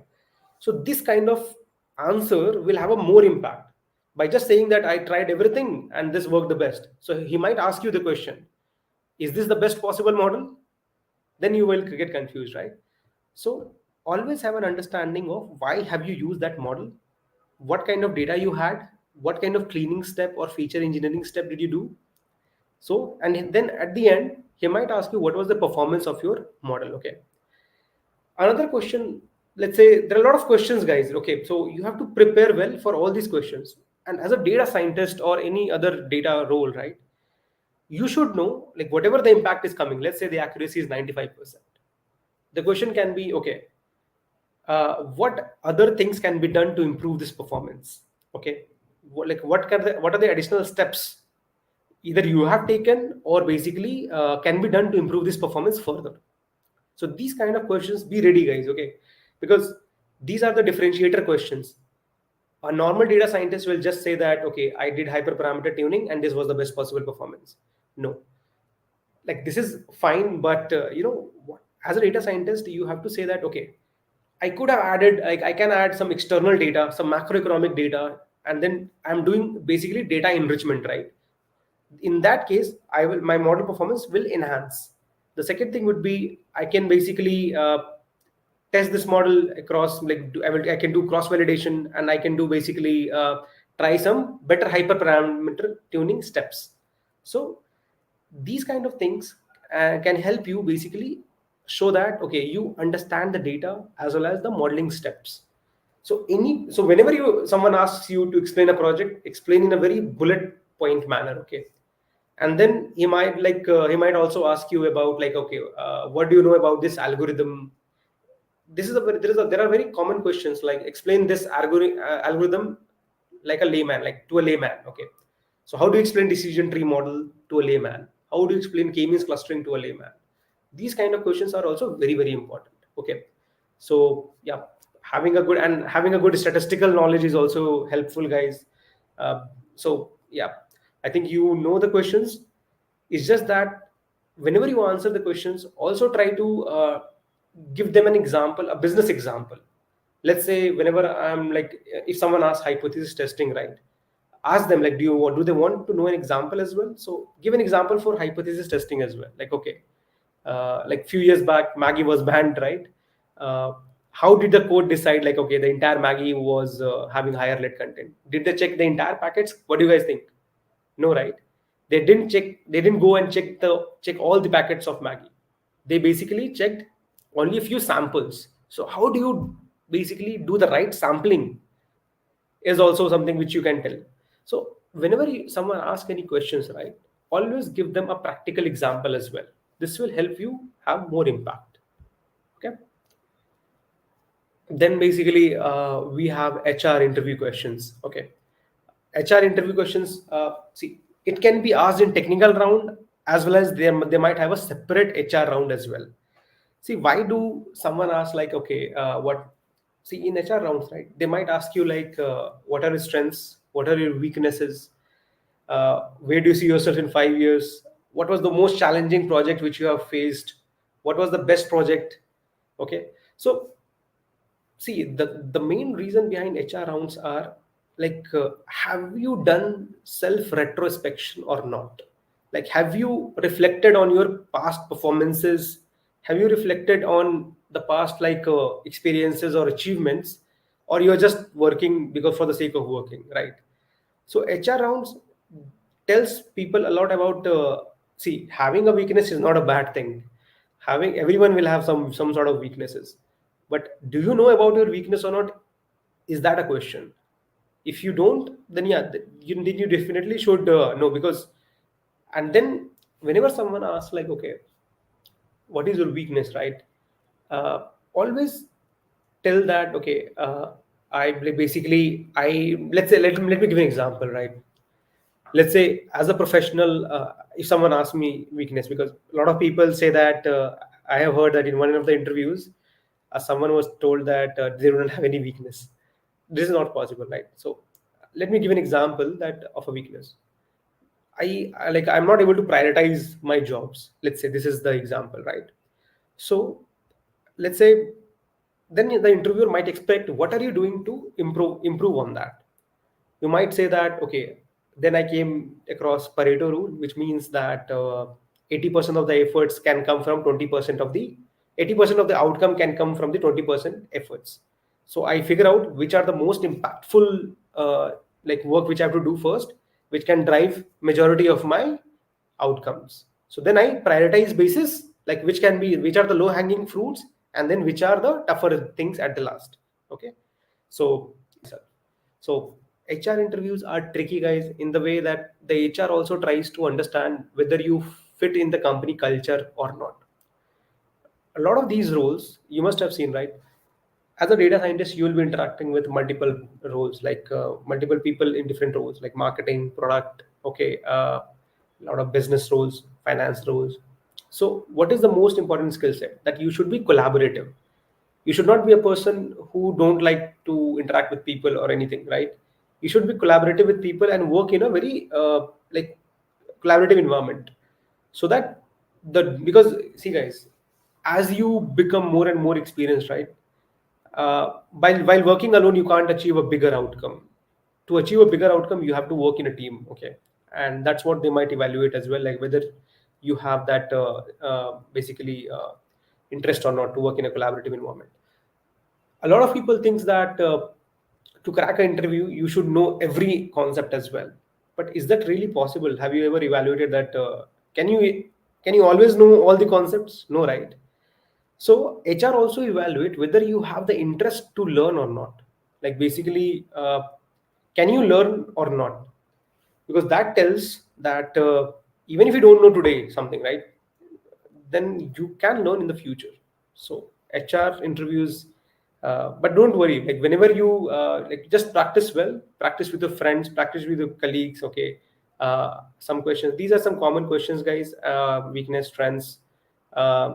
So this kind of answer will have a more impact by just saying that I tried everything and this worked the best. So he might ask you the question, is this the best possible model? Then you will get confused, right? So always have an understanding of why have you used that model, what kind of data you had, what kind of cleaning step or feature engineering step did you do. So, and then at the end, he might ask you what was the performance of your model. Okay. Another question, let's say there are a lot of questions, guys. Okay. So you have to prepare well for all these questions. And as a data scientist or any other data role, right, you should know like whatever the impact is coming. Let's say the accuracy is 95%. The question can be, okay, what other things can be done to improve this performance? Okay. Like what are the additional steps either you have taken or basically can be done to improve this performance further. So these kind of questions, be ready, guys. Okay, because these are the differentiator questions. A normal data scientist will just say that, okay, I did hyperparameter tuning and this was the best possible performance. No, like this is fine, but as a data scientist you have to say that, okay, I could have added, like I can add some external data, some macroeconomic data, and then I'm doing basically data enrichment, right? In that case, my model performance will enhance. The second thing would be I can basically test this model across, like I can do cross validation, and I can do basically try some better hyperparameter tuning steps. So these kind of things can help you basically show that, okay, you understand the data as well as the modeling steps. So whenever someone asks you to explain a project, explain in a very bullet point manner. Okay. And then he might also ask you about, like, okay, what do you know about this algorithm? There are very common questions like, explain this algorithm like a layman, like to a layman. Okay. So how do you explain decision tree model to a layman? How do you explain k-means clustering to a layman? These kind of questions are also very, very important. Okay. So yeah, having a good statistical knowledge is also helpful, guys. So yeah, I think you know the questions. It's just that whenever you answer the questions, also try to give them an example, a business example. Let's say whenever I'm like, if someone asks hypothesis testing, right, ask them like, do they want to know an example as well? So give an example for hypothesis testing as well. Like, okay, like few years back Maggie was banned, right? uh, how did the code decide, like, okay, the entire Maggie was having higher lead content? Did they check the entire packets? What do you guys think? No, right? They didn't go and check all the packets of Maggie. They basically checked only a few samples. So how do you basically do the right sampling is also something which you can tell. So whenever someone asks any questions, right, always give them a practical example as well. This will help you have more impact. Okay. Then basically we have HR interview questions. Okay. HR interview questions, see, it can be asked in technical round as well as they might have a separate HR round as well. See, why do someone ask like, okay, what? See, in HR rounds, right? They might ask you like, what are your strengths? What are your weaknesses? Where do you see yourself in 5 years? What was the most challenging project which you have faced? What was the best project? Okay, so see, the main reason behind HR rounds are like, have you done self retrospection or not? Like, have you reflected on your past performances? Have you reflected on the past, like, experiences or achievements, or you're just working because for the sake of working, right? So HR rounds tells people a lot about, see, having a weakness is not a bad thing. Having, everyone will have some sort of weaknesses, but do you know about your weakness or not? Is that a question? If you don't, then yeah, you definitely should know, because, and then whenever someone asks like, okay, what is your weakness, right? Always tell that, okay, I basically, I let's say, let me give an example, right? Let's say as a professional, if someone asks me weakness, because a lot of people say that, I have heard that in one of the interviews, someone was told that they don't have any weakness. This is not possible, right? So let me give an example that of a weakness. I'm not able to prioritize my jobs. Let's say this is the example, right? So let's say then the interviewer might expect, what are you doing to improve on that? You might say that, okay, then I came across Pareto rule, which means that 80% of the efforts can come from 20% of the 80% of the outcome can come from the 20% efforts. So I figure out which are the most impactful work which I have to do first, which can drive majority of my outcomes. So then I prioritize basis, like which are the low hanging fruits, and then which are the tougher things at the last. Okay. So so HR interviews are tricky, guys, in the way that the HR also tries to understand whether you fit in the company culture or not. A lot of these roles you must have seen, right? As a data scientist, you will be interacting with multiple roles, multiple people in different roles, like marketing, product, okay, a lot of business roles, finance roles. So what is the most important skill set? That you should be collaborative. You should not be a person who don't like to interact with people or anything, right? You should be collaborative with people and work in a very collaborative environment, so that because see guys, as you become more and more experienced, right, while working alone you can't achieve a bigger outcome. To achieve a bigger outcome you have to work in a team, okay? And that's what they might evaluate as well, like whether you have that basically interest or not to work in a collaborative environment. A lot of people thinks that to crack an interview you should know every concept as well, but is that really possible? Have you ever evaluated that? Can you always know all the concepts? No, right? So HR also evaluate whether you have the interest to learn or not. Like basically, can you learn or not? Because that tells that even if you don't know today something, right, then you can learn in the future. So HR interviews, but don't worry. Like whenever you just practice well, practice with your friends, practice with your colleagues. Okay, some questions. These are some common questions, guys. Weakness, strengths, uh,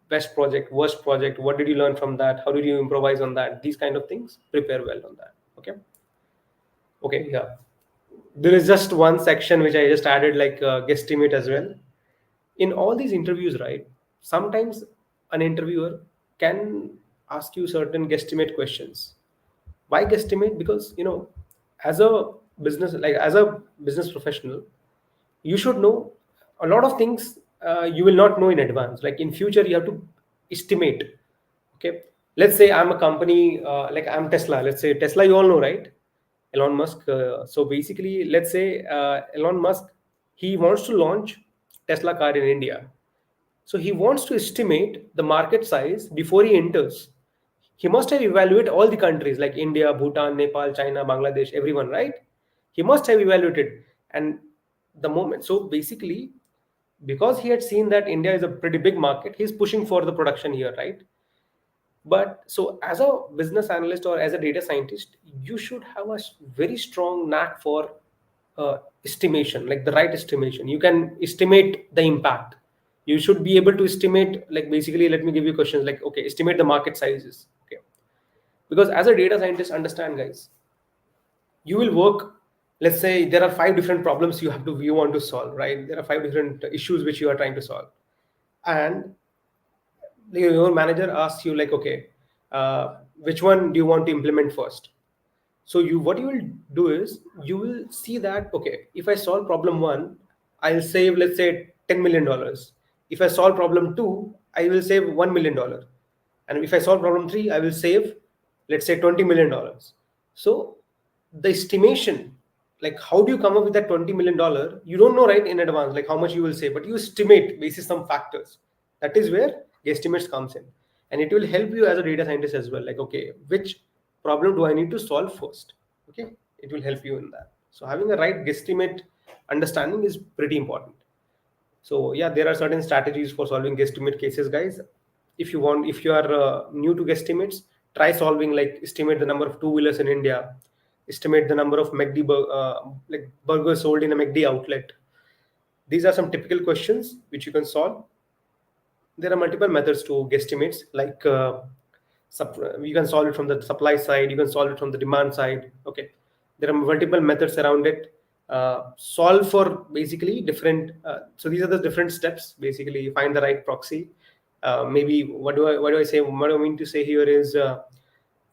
best project, worst project. What did you learn from that? How did you improvise on that? These kind of things. Prepare well on that. Okay. Okay. Yeah. There is just one section which I just added, like guesstimate as well. In all these interviews, right, sometimes an interviewer can ask you certain guesstimate questions. Why guesstimate? Because as a business professional, you should know a lot of things. You will not know in advance, like in future you have to estimate. Okay, let's say I'm a company, like I'm Tesla. Let's say Tesla, you all know, right? Elon Musk. So basically, let's say Elon Musk, he wants to launch Tesla car in India. So he wants to estimate the market size before he enters. He must have evaluated all the countries like India, Bhutan, Nepal, China, Bangladesh, everyone, right? He must have evaluated. And the moment, so basically, because he had seen that India is a pretty big market, he's pushing for the production here, right? But so as a business analyst or as a data scientist, you should have a very strong knack for estimation, like the right estimation. You can estimate the impact. You should be able to estimate, like basically, let me give you questions like, okay, estimate the market sizes. Okay, because as a data scientist, understand, guys, you will work. Let's say there are five different problems you want to solve, right? There are five different issues which you are trying to solve, and your manager asks you like, okay, which one do you want to implement first? So what you will do is you will see that, okay, if I solve problem one, I'll save, let's say, $10 million. If I solve problem two, I will save $1 million, and if I solve problem three, I will save, let's say, $20 million. So the estimation, like how do you come up with that $20 million? You don't know, right, in advance, like how much you will save, but you estimate basis some factors. That is where guesstimates comes in, and it will help you as a data scientist as well, like, okay, which problem do I need to solve first? Okay, it will help you in that. So having a right guesstimate understanding is pretty important. So yeah, there are certain strategies for solving guesstimate cases, guys. If you are new to guesstimates, try solving, like estimate the number of two wheelers in India, estimate the number of like burgers sold in a McD outlet. These are some typical questions which you can solve. There are multiple methods to guesstimates, like you can solve it from the supply side, you can solve it from the demand side. Okay, there are multiple methods around it. solve for basically different. So these are the different steps. Basically, you find the right proxy. Maybe what do I say? What I mean to say here is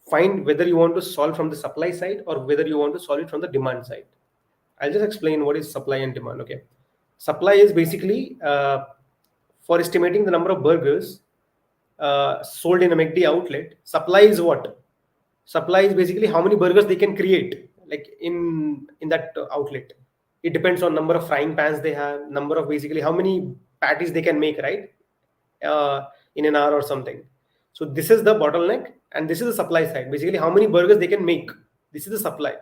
find whether you want to solve from the supply side or whether you want to solve it from the demand side. I'll just explain what is supply and demand. Okay, supply is basically for estimating the number of burgers sold in a McD outlet. Supply is what? Supply is basically how many burgers they can create, like in that outlet. It depends on number of frying pans they have, number of basically how many patties they can make, right? In an hour or something. So this is the bottleneck, and this is the supply side. Basically, how many burgers they can make. This is the supply.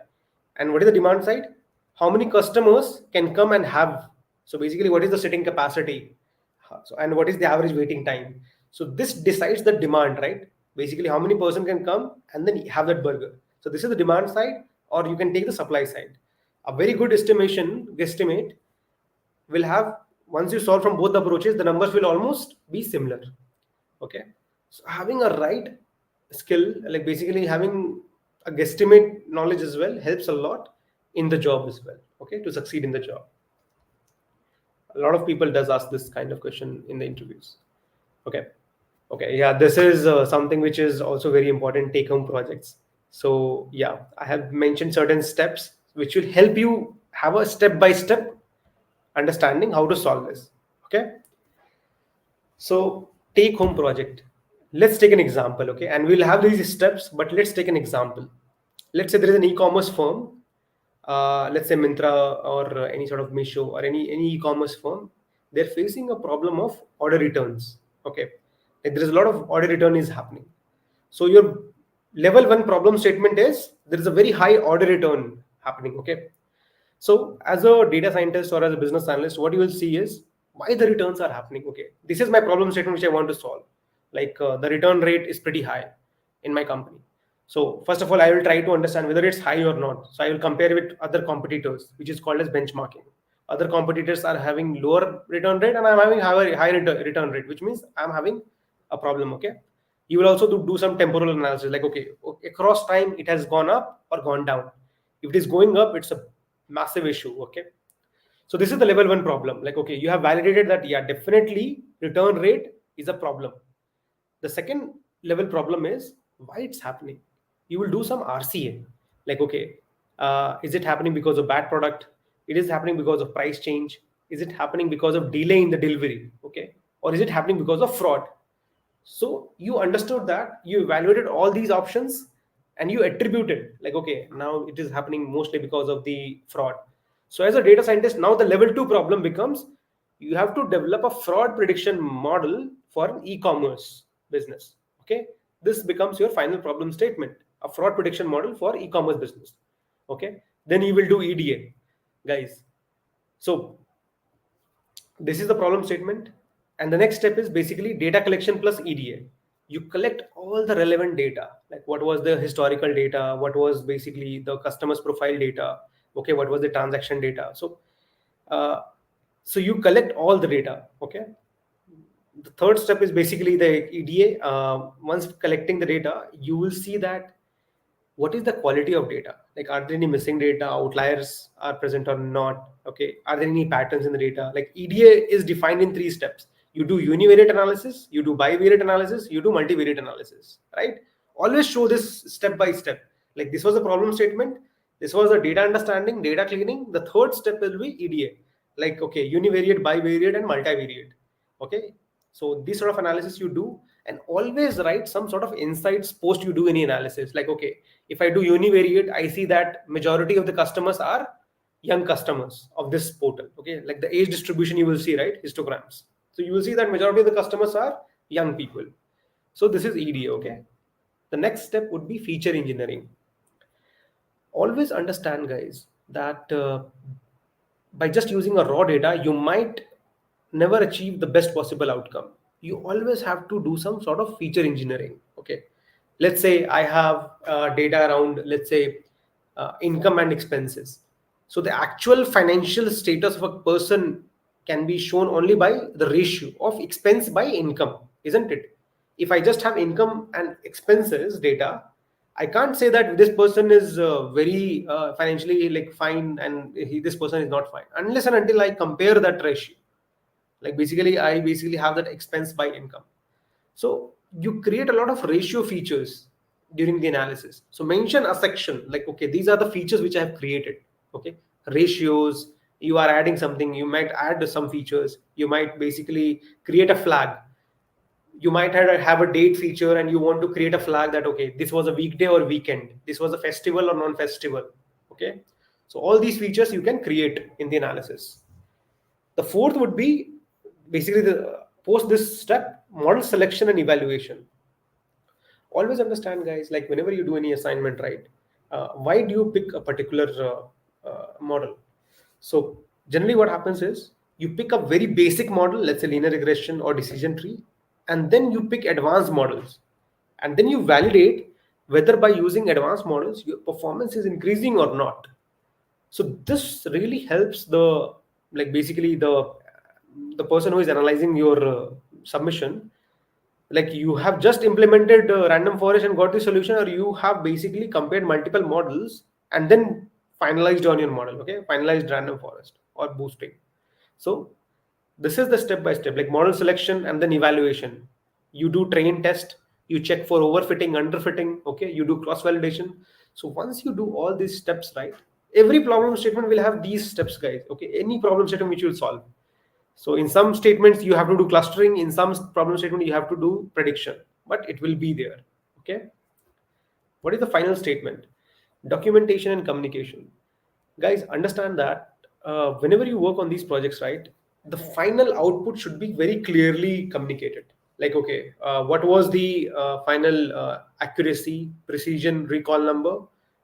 And what is the demand side? How many customers can come and have. So basically, what is the sitting capacity? So, and what is the average waiting time? So this decides the demand, right? Basically, how many person can come and then have that burger. So this is the demand side, or you can take the supply side. A very good guesstimate will have, once you solve from both approaches, the numbers will almost be similar. Okay, so having a right skill, like basically having a guesstimate knowledge as well, helps a lot in the job as well. Okay, to succeed in the job. A lot of people does ask this kind of question in the interviews. Okay, yeah, this is something which is also very important, take home projects. So yeah, I have mentioned certain steps which will help you have a step by step understanding how to solve this. Okay, so take home project, let's take an example. Okay, and we'll have these steps, but let's take an example. Let's say there is an e-commerce firm, let's say Mintra or any sort of Misho or any e-commerce firm. They're facing a problem of order returns. Okay, like there is a lot of order return is happening. So your level 1 problem statement is there is a very high order return happening. Okay, so as a data scientist or as a business analyst, what you will see is why the returns are happening. Okay, this is my problem statement which I want to solve. Like the return rate is pretty high in my company. So first of all, I will try to understand whether it's high or not. So I will compare with other competitors, which is called as benchmarking. Other competitors are having lower return rate and I'm having higher return rate, which means I'm having a problem. Okay, you will also do some temporal analysis, like okay, across time it has gone up or gone down. If it is going up, it's a massive issue. Okay, so this is the level 1 problem. Like okay, you have validated that yeah, definitely return rate is a problem. The second level problem is why it's happening. You will do some RCA, like okay, is it happening because of bad product? It is happening because of price change? Is it happening because of delay in the delivery? Okay, or is it happening because of fraud? So you understood that, you evaluated all these options and you attributed, like okay, now it is happening mostly because of the fraud. So as a data scientist, now the level 2 problem becomes you have to develop a fraud prediction model for an e-commerce business. Okay, this becomes your final problem statement, a fraud prediction model for e-commerce business. Okay, then you will do EDA, guys. So this is the problem statement, and the next step is basically data collection plus EDA. You collect all the relevant data, like what was the historical data, what was basically the customer's profile data, okay, what was the transaction data. Uh, so you collect all the data. Okay, the third step is basically the EDA. Once collecting the data, you will see that what is the quality of data, like are there any missing data, outliers are present or not. Okay, are there any patterns in the data? Like EDA is defined in 3 steps. You do univariate analysis, you do bivariate analysis, you do multivariate analysis, right? Always show this step by step. Like this was a problem statement, this was a data understanding, data cleaning. The third step will be EDA, like okay, univariate, bivariate and multivariate. Okay, so this sort of analysis you do, and always write some sort of insights post you do any analysis. Like okay, if I do univariate, I see that majority of the customers are young customers of this portal. Okay, like the age distribution you will see, right, histograms. So you will see that majority of the customers are young people. So this is EDA. Okay, the next step would be feature engineering. Always understand, guys, that by just using a raw data, you might never achieve the best possible outcome. You always have to do some sort of feature engineering. Okay, let's say I have data around, let's say, income and expenses. So the actual financial status of a person can be shown only by the ratio of expense by income, isn't it? If I just have income and expenses data, I can't say that this person is very financially like fine and this person is not fine unless and until I compare that ratio. Like basically, I basically have that expense by income. So you create a lot of ratio features during the analysis. So mention a section like, okay, these are the features which I have created. Okay, ratios. You are adding something. You might add some features. You might basically create a flag. You might have a date feature and you want to create a flag that, okay, this was a weekday or weekend, this was a festival or non-festival. Okay, so all these features you can create in the analysis. The fourth would be basically the post this step, model selection and evaluation. Always understand, guys, like whenever you do any assignment, right, why do you pick a particular model? So generally what happens is you pick a very basic model, let's say linear regression or decision tree, and then you pick advanced models, and then you validate whether by using advanced models your performance is increasing or not. So this really helps the, like basically the person who is analyzing your submission, like you have just implemented random forest and got the solution, or you have basically compared multiple models and then finalized on your model. Okay, finalized random forest or boosting. So this is the step by step, like model selection and then evaluation. You do train test, you check for overfitting, underfitting. Okay, you do cross validation. So once you do all these steps, right, every problem statement will have these steps, guys. Okay, any problem statement which you will solve. So in some statements you have to do clustering, in some problem statement you have to do prediction, but it will be there. Okay. What is the final statement? Documentation and communication. Guys, understand that whenever you work on these projects, right, the final output should be very clearly communicated. Like, okay, what was the final accuracy, precision, recall number?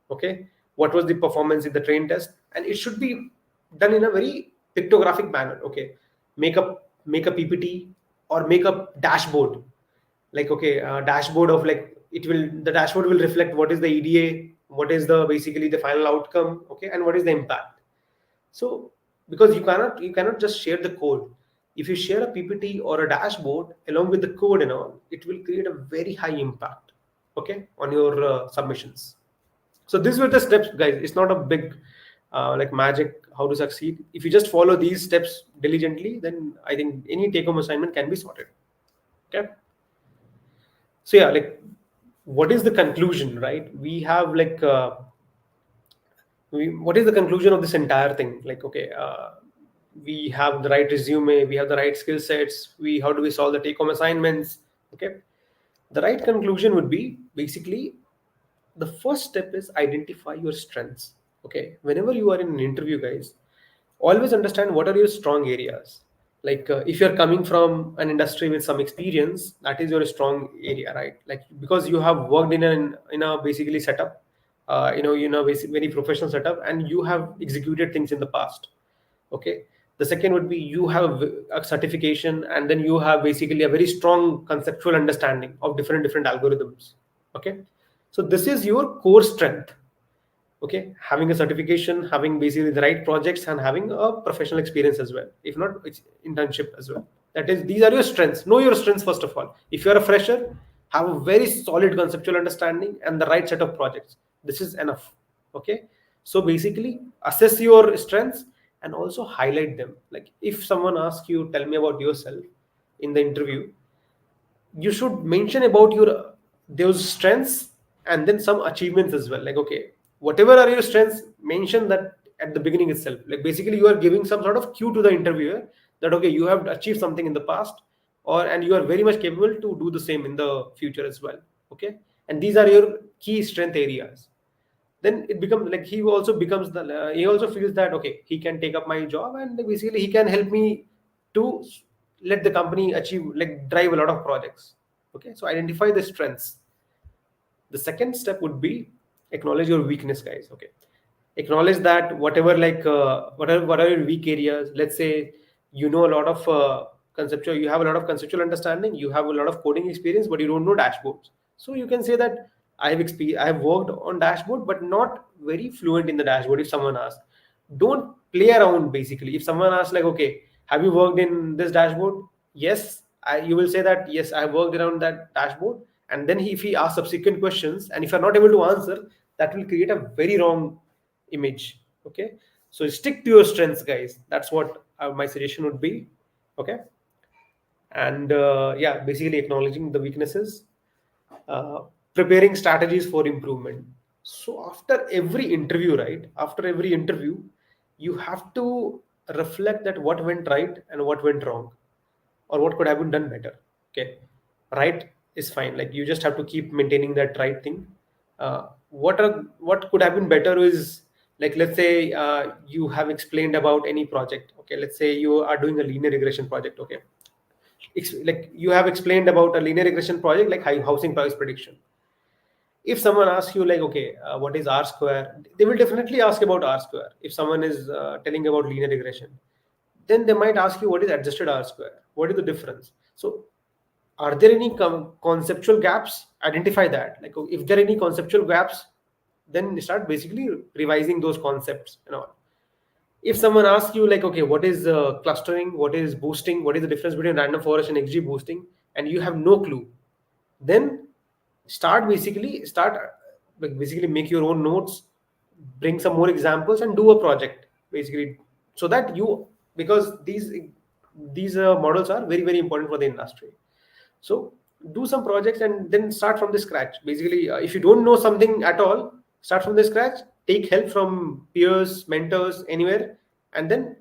Okay, what was the performance in the train test? And it should be done in a very pictographic manner. Okay, make a PPT or make a dashboard, like, okay, dashboard of, like, it will, the dashboard will reflect what is the EDA, what is the basically the final outcome. Okay, and what is the impact. So because you cannot just share the code. If you share a PPT or a dashboard along with the code and all, it will create a very high impact, okay, on your submissions. So these were the steps, guys. It's not a big like magic how to succeed. If you just follow these steps diligently, then I think any take home assignment can be sorted. Okay. So yeah, like, what is the conclusion, right? We have like what is the conclusion of this entire thing? Like, okay, we have the right resume, we have the right skill sets, we how do we solve the take home assignments? Okay, the right conclusion would be basically the first step is identify your strengths. Okay, whenever you are in an interview, guys, always understand what are your strong areas. Like if you're coming from an industry with some experience, that is your strong area, right? Like because you have worked in a basically setup, very professional setup, and you have executed things in the past. Okay, the second would be you have a certification, and then you have basically a very strong conceptual understanding of different algorithms. Okay, so this is your core strength. Okay, having a certification, having basically the right projects, and having a professional experience as well, if not it's internship as well. That is, these are your strengths. Know your strengths first of all. If you're a fresher, have a very solid conceptual understanding and the right set of projects. This is enough. Okay, so basically assess your strengths and also highlight them. Like if someone asks you, tell me about yourself in the interview, you should mention about your those strengths and then some achievements as well. Like, okay, whatever are your strengths, mention that at the beginning itself. Like basically you are giving some sort of cue to the interviewer that, okay, you have achieved something in the past, or and you are very much capable to do the same in the future as well. Okay, and these are your key strength areas. Then it becomes like he also becomes the he also feels that, okay, he can take up my job and basically he can help me to let the company achieve, like, drive a lot of projects. Okay, so identify the strengths. The second step would be acknowledge your weakness, guys. Okay, acknowledge that whatever, like what are your weak areas. Let's say you know a lot of conceptual, you have a lot of conceptual understanding, you have a lot of coding experience, but you don't know dashboards. So you can say that I have worked on dashboard but not very fluent in the dashboard. If someone asks, don't play around. Basically, if someone asks like, okay, have you worked in this dashboard? Yes, you will say that yes, I worked around that dashboard, And then if he asks subsequent questions, and if you're not able to answer, that will create a very wrong image. Okay, so stick to your strengths, guys. That's what my suggestion would be. Okay, and yeah, basically acknowledging the weaknesses, uh, preparing strategies for improvement. So after every interview, right? After every interview, you have to reflect that what went right and what went wrong, or what could have been done better. Okay, right is fine. Like you just have to keep maintaining that right thing. What could have been better is, like, let's say you have explained about any project. Okay, let's say you are doing a linear regression project. Okay, like you have explained about a linear regression project, like housing price prediction. If someone asks you like, okay, what is R square, they will definitely ask about R square. If someone is telling about linear regression, then they might ask you what is adjusted R square, what is the difference. So are there any conceptual gaps? Identify that. Like if there are any conceptual gaps, then start basically revising those concepts and all. If someone asks you like, okay, what is clustering, what is boosting, what is the difference between random forest and XG boosting, and you have no clue, then start like basically make your own notes, bring some more examples, and do a project basically, so that you, because these models are very very important for the industry. So do some projects and then start from the scratch. Basically, if you don't know something at all, start from the scratch. Take help from peers, mentors, anywhere, and then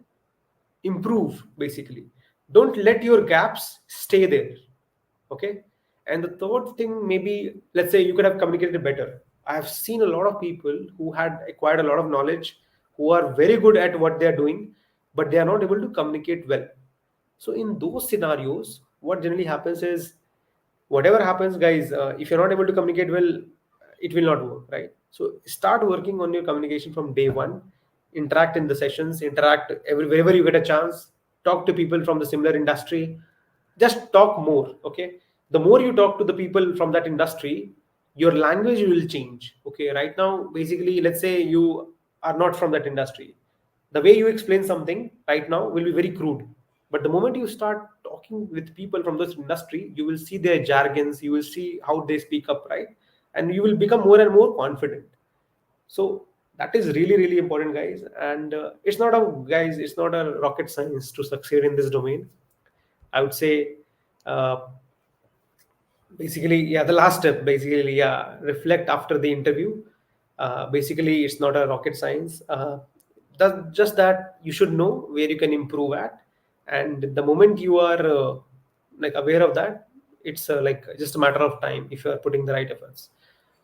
improve. Basically, don't let your gaps stay there. Okay. And the third thing, maybe let's say you could have communicated better. I have seen a lot of people who had acquired a lot of knowledge, who are very good at what they are doing, but they are not able to communicate well. So in those scenarios, what generally happens is, whatever happens, guys, if you're not able to communicate well, it will not work, right? So start working on your communication from day one. Interact in the sessions, interact wherever you get a chance. Talk to people from the similar industry. Just talk more. Okay, the more you talk to the people from that industry, your language will change. Okay, right now, basically, let's say you are not from that industry, the way you explain something right now will be very crude. But the moment you start talking with people from this industry, you will see their jargons, you will see how they speak up, right? And you will become more and more confident. So that is really really important, guys. And it's not a rocket science to succeed in this domain. I would say, uh, basically, yeah, the last step, basically, yeah, reflect after the interview. Basically, it's not a rocket science. Just that you should know where you can improve at, and the moment you are like aware of that, it's like just a matter of time if you are putting the right efforts.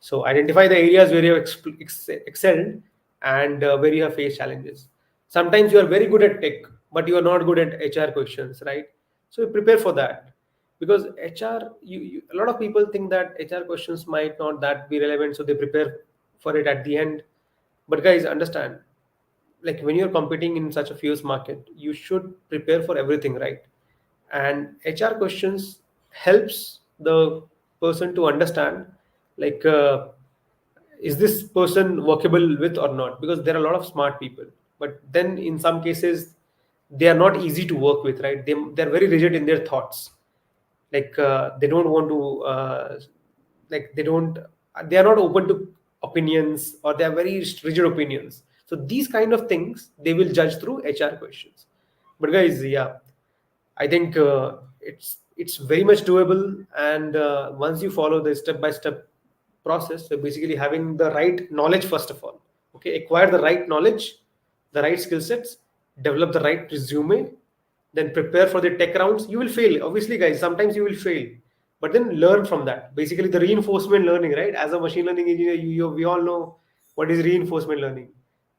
So identify the areas where you have excelled, and where you have faced challenges. Sometimes you are very good at tech, but you are not good at HR questions, right? So prepare for that, because HR, a lot of people think that HR questions might not that be relevant, so they prepare for it at the end. But guys, understand, like when you're competing in such a fierce market, you should prepare for everything, right? And HR questions helps the person to understand, like, is this person workable with or not, because there are a lot of smart people, but then in some cases they are not easy to work with, right? They're very rigid in their thoughts. Like they don't want to like they are not open to opinions, or they are very rigid opinions. So these kind of things they will judge through HR questions. But guys, yeah, I think it's very much doable. And once you follow the step by step process, so basically having the right knowledge first of all. Okay, acquire the right knowledge, the right skill sets, develop the right resume, then prepare for the tech rounds. You will fail, obviously, guys. Sometimes you will fail, but then learn from that. Basically, the reinforcement learning, right? As a machine learning engineer, we all know what is reinforcement learning.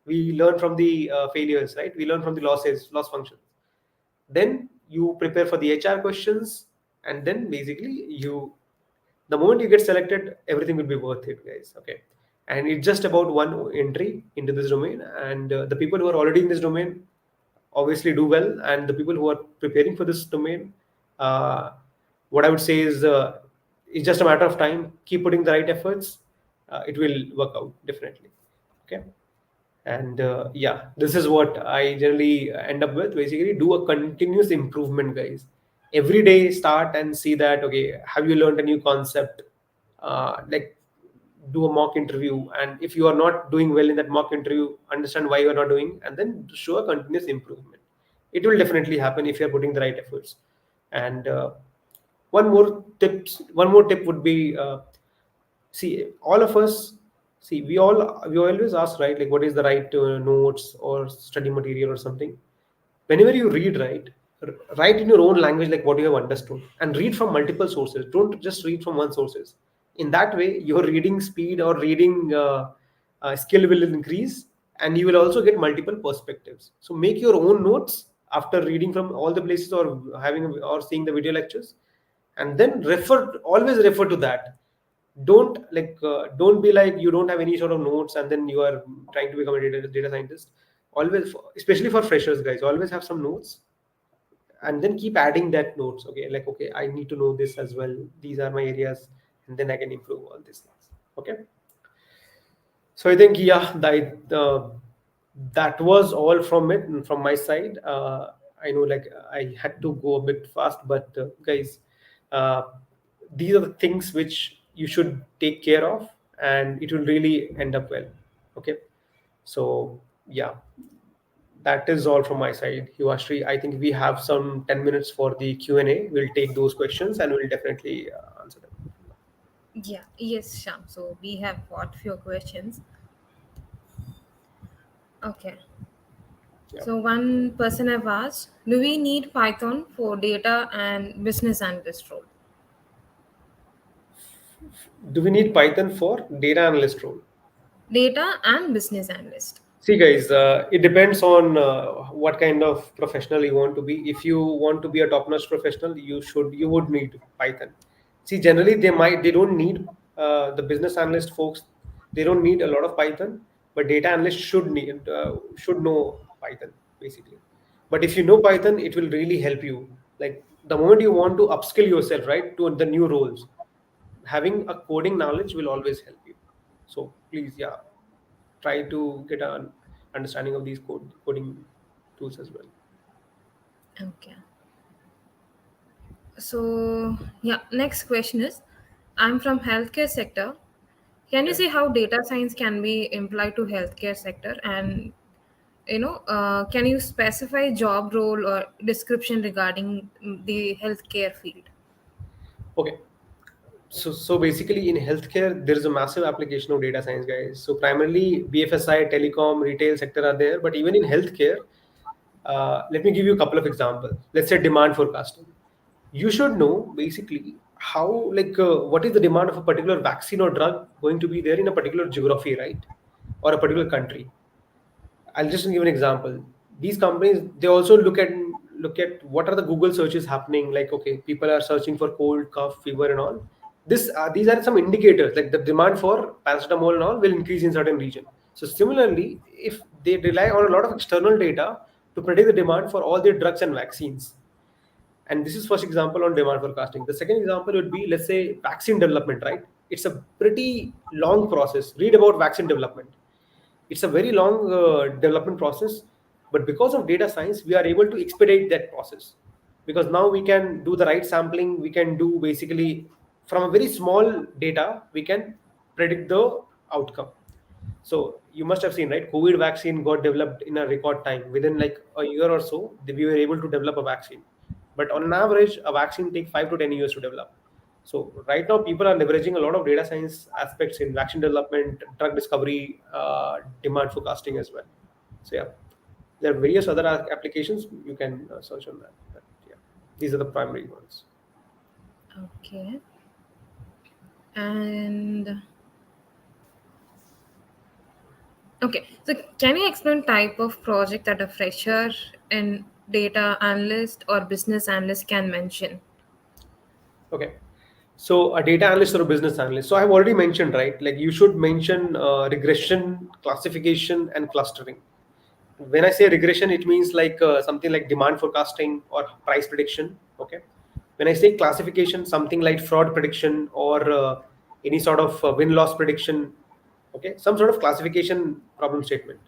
We learn from the failures, right? We learn from the loss functions. Then you prepare for the HR questions, and then basically the moment you get selected, everything will be worth it, guys. Okay, and it's just about one entry into this domain, and the people who are already in this domain obviously do well, and the people who are preparing for this domain, uh, what I would say is, it's just a matter of time. Keep putting the right efforts. It will work out definitely. Okay, and yeah, this is what I generally end up with. Basically, do a continuous improvement, guys. Every day start and see that, okay, have you learned a new concept? like do a mock interview, and if you are not doing well in that mock interview, understand why you are not doing, and then show a continuous improvement. It will definitely happen if you are putting the right efforts. And one more tip would be, see, all of us, see, we always ask, right, like what is the right notes or study material or something. Whenever you read, right, write in your own language like what you have understood, and read from multiple sources. Don't just read from one sources. In that way your reading speed or reading skill will increase, and you will also get multiple perspectives. So make your own notes after reading from all the places, or or seeing the video lectures, and then always refer to that. Don't be like you don't have any sort of notes and then you are trying to become a data scientist. Always, especially for freshers, guys, always have some notes, and then keep adding that notes. Okay, like, okay, I need to know this as well, these are my areas, and then I can improve all these things. Okay, so I think, yeah, that was all from my side. I know, like, I had to go a bit fast, but guys, uh, these are the things which you should take care of, and it will really end up well. Okay, so yeah, that is all from my side, Hiwashri. I think we have some 10 minutes for the Q&A. We'll take those questions and we'll definitely answer them. Yeah, yes, Sham. So we have got few questions. Okay. Yeah. So one person have asked, do we need Python for data and business analyst role? Do we need Python for data analyst role? Data and business analyst. See, guys, it depends on what kind of professional you want to be. If you want to be a top-notch professional, you would need Python. See, generally they don't need the business analyst folks. They don't need a lot of Python, but data analysts should know Python basically. But if you know Python, it will really help you. Like the moment you want to upskill yourself, right, to the new roles, having a coding knowledge will always help you. So please, yeah, try to get an understanding of these coding tools as well. Okay. So yeah, next question is, I'm from healthcare sector. Can you Okay. say how data science can be applied to healthcare sector, and can you specify job role or description regarding the healthcare field? Okay. So basically in healthcare, there is a massive application of data science, guys. So primarily BFSI, telecom, retail sector are there, but even in healthcare, let me give you a couple of examples. Let's say demand forecasting. You should know basically how, like, what is the demand of a particular vaccine or drug going to be there in a particular geography, right, or a particular country. I'll just give an example. These companies, they also look at what are the Google searches happening. Like, okay, people are searching for cold, cough, fever, and all. These are some indicators. Like the demand for paracetamol and all will increase in certain region. So similarly, if they rely on a lot of external data to predict the demand for all their drugs and vaccines, and this is first example on demand forecasting. The second example would be, let's say, vaccine development, right? It's a pretty long process. Read about vaccine development. It's a very long development process, but because of data science, we are able to expedite that process. Because now we can do the right sampling, we can do basically from a very small data, we can predict the outcome. So you must have seen, right? COVID vaccine got developed in a record time. Within like a year or so, we were able to develop a vaccine. But on an average, a vaccine takes 5 to 10 years to develop. So right now, people are leveraging a lot of data science aspects in vaccine development, drug discovery, demand forecasting as well. So yeah, there are various other applications you can search on that. But yeah, these are the primary ones. Okay. And okay, so can you explain type of project that a fresher and data analyst or business analyst can mention? Okay. So a data analyst or a business analyst. So I've already mentioned, right? Like you should mention regression, classification, and clustering. When I say regression, it means like something like demand forecasting or price prediction. Okay. When I say classification, something like fraud prediction or any sort of win-loss prediction. Okay. Some sort of classification problem statement.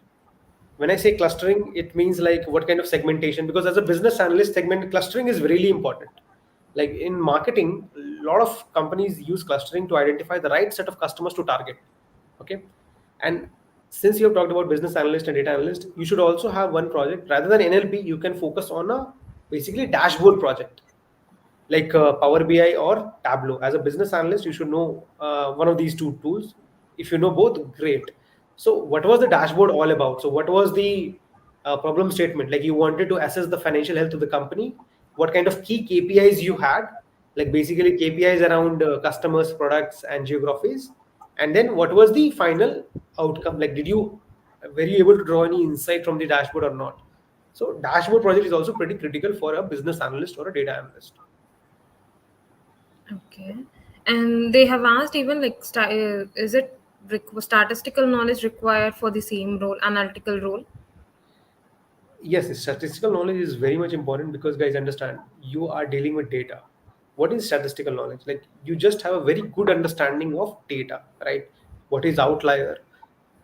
When I say clustering, it means like what kind of segmentation, because as a business analyst, segment clustering is really important. Like in marketing, lot of companies use clustering to identify the right set of customers to target. Okay. And since you have talked about business analyst and data analyst, you should also have one project rather than NLP. You can focus on a basically dashboard project like Power BI or Tableau. As a business analyst, you should know one of these two tools. If you know both, great. So, what was the dashboard all about? So, what was the problem statement? Like you wanted to assess the financial health of the company. What kind of key KPIs you had? Like basically KPIs around customers, products, and geographies. And then what was the final outcome? Like, were you able to draw any insight from the dashboard or not? So, dashboard project is also pretty critical for a business analyst or a data analyst. Okay. And they have asked even like, is it statistical knowledge required for the same role, analytical role? Yes, statistical knowledge is very much important because guys understand you are dealing with data. What is statistical knowledge? Like you just have a very good understanding of data, right? What is outlier?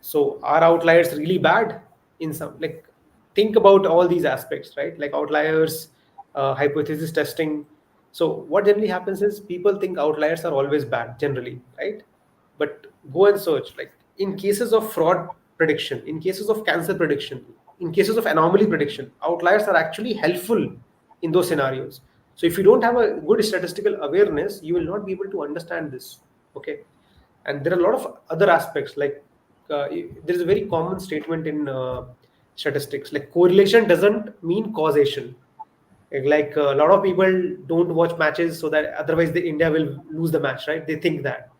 So are outliers really bad in some, like, think about all these aspects, right? Like outliers, hypothesis testing. So what generally happens is people think outliers are always bad generally, right? But go and search, like in cases of fraud prediction, in cases of cancer prediction, in cases of anomaly prediction, outliers are actually helpful in those scenarios. So if you don't have a good statistical awareness, you will not be able to understand this. Okay. And there are a lot of other aspects, like there is a very common statement in statistics, like correlation doesn't mean causation. Like a lot of people don't watch matches so that otherwise the India will lose the match, right? They think that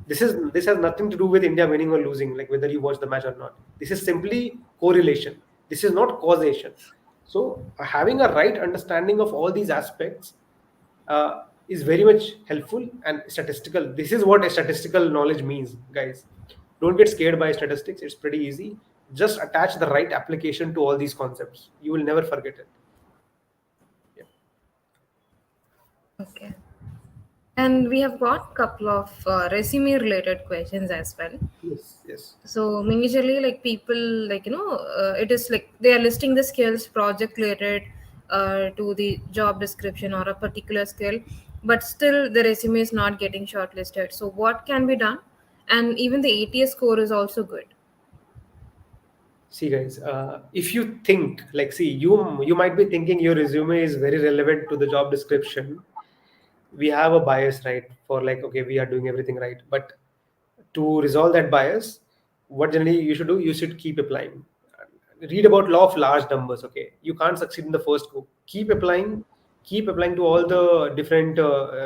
this has nothing to do with India winning or losing, like whether you watch the match or not. This is simply correlation. This is not causation. So having a right understanding of all these aspects is very much helpful and statistical. This is what a statistical knowledge means, guys. Don't get scared by statistics. It's pretty easy. Just attach the right application to all these concepts. You will never forget it. Yeah. Okay. And we have got couple of resume related questions as well. Yes. Yes. So majorly like people like it is like they are listing the skills project related to the job description or a particular skill, but still the resume is not getting shortlisted. So what can be done? And even the ATS score is also good. See, guys, if you think like, see, you might be thinking your resume is very relevant to the job description. We have a bias, right? For like, okay, we are doing everything right, but to resolve that bias, what generally you should do, you should keep applying. Read about law of large numbers. Okay, you can't succeed in the first go. Keep applying to all the different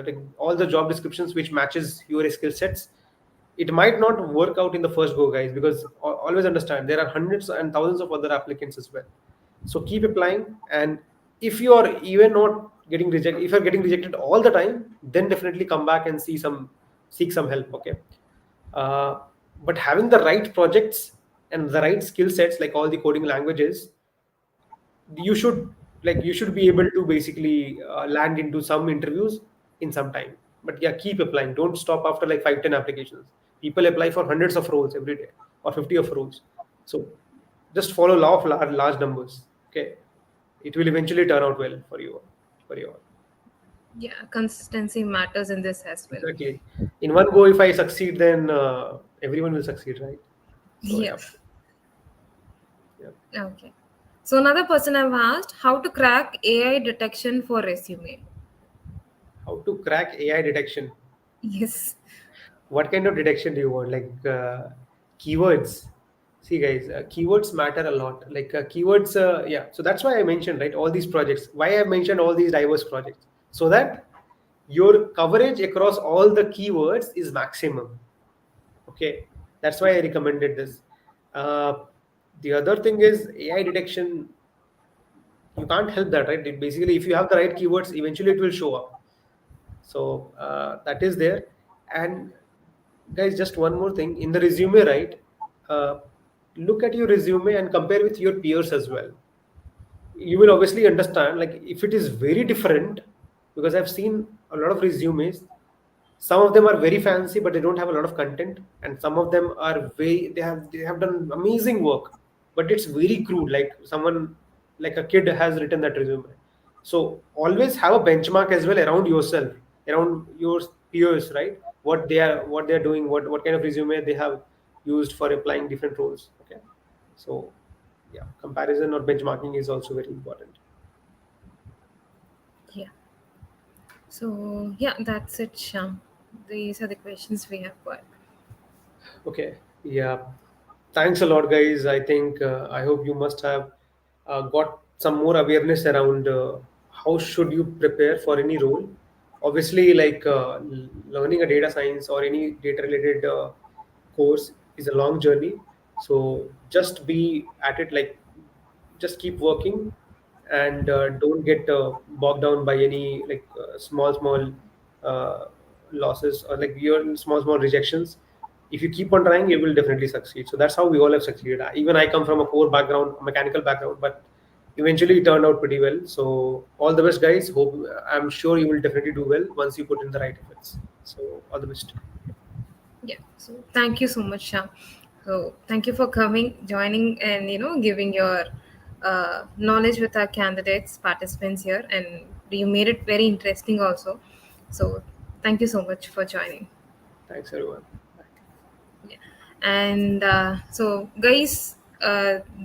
like all the job descriptions which matches your skill sets. It might not work out in the first go, guys, because always understand there are hundreds and thousands of other applicants as well. So keep applying, and if you are even not getting rejected, if you're getting rejected all the time, then definitely come back and seek some help. Okay. uh, but having the right projects and the right skill sets, like all the coding languages, you should you should be able to basically land into some interviews in some time. But yeah, keep applying. Don't stop after like 5-10 applications. People apply for hundreds of roles every day, or 50 of roles. So just follow law of large numbers. Okay, it will eventually turn out well for you, for you all. Yeah, consistency matters in this as well. Exactly. In one go, if I succeed, then everyone will succeed, right? So yeah. Yes. Yeah. Okay. So another person I've asked how to crack AI detection for resume. How to crack AI detection? Yes. What kind of detection do you want? Like keywords? See, guys, keywords matter a lot. Like keywords, yeah. So that's why I mentioned, right, all these projects. Why I mentioned all these diverse projects, so that your coverage across all the keywords is maximum. Okay, that's why I recommended this. Uh, the other thing is AI detection. You can't help that, right? Basically, if you have the right keywords, eventually it will show up. So that is there. And guys, just one more thing in the resume, right? uh, Look at your resume and compare with your peers as well. You will obviously understand, like if it is very different, because I've seen a lot of resumes. Some of them are very fancy but they don't have a lot of content, and some of them are very, they have done amazing work, but it's very crude, like someone, like a kid has written that resume. So always have a benchmark as well around yourself, around your peers, right? What they're doing, what kind of resume they have used for applying different roles. Okay, so yeah, comparison or benchmarking is also very important. Yeah. So yeah, that's it, Sham. These are the questions we have got. Okay, yeah. Thanks a lot, guys. I think I hope you must have got some more awareness around how should you prepare for any role. Obviously, like learning a data science or any data related course is a long journey. So just be at it, like just keep working, and don't get bogged down by any like small uh, losses or like your small rejections. If you keep on trying, you will definitely succeed. So that's how we all have succeeded. Even I come from a core background, mechanical background, but eventually it turned out pretty well. So all the best, guys. Hope, I'm sure you will definitely do well once you put in the right efforts. So all the best. Yeah. So thank you so much, Sham. So thank you for coming, joining, and giving your knowledge with our candidates, participants here, and you made it very interesting also. So thank you so much for joining. Thanks, everyone. Bye. Yeah. And so guys,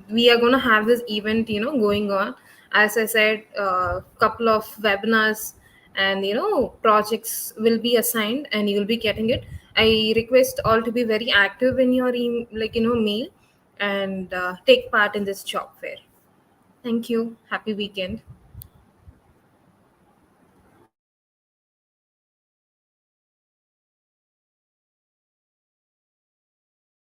we are going to have this event going on. As I said, couple of webinars and projects will be assigned and you will be getting it. I request all to be very active in your mail, and take part in this job fair. Thank you. Happy weekend.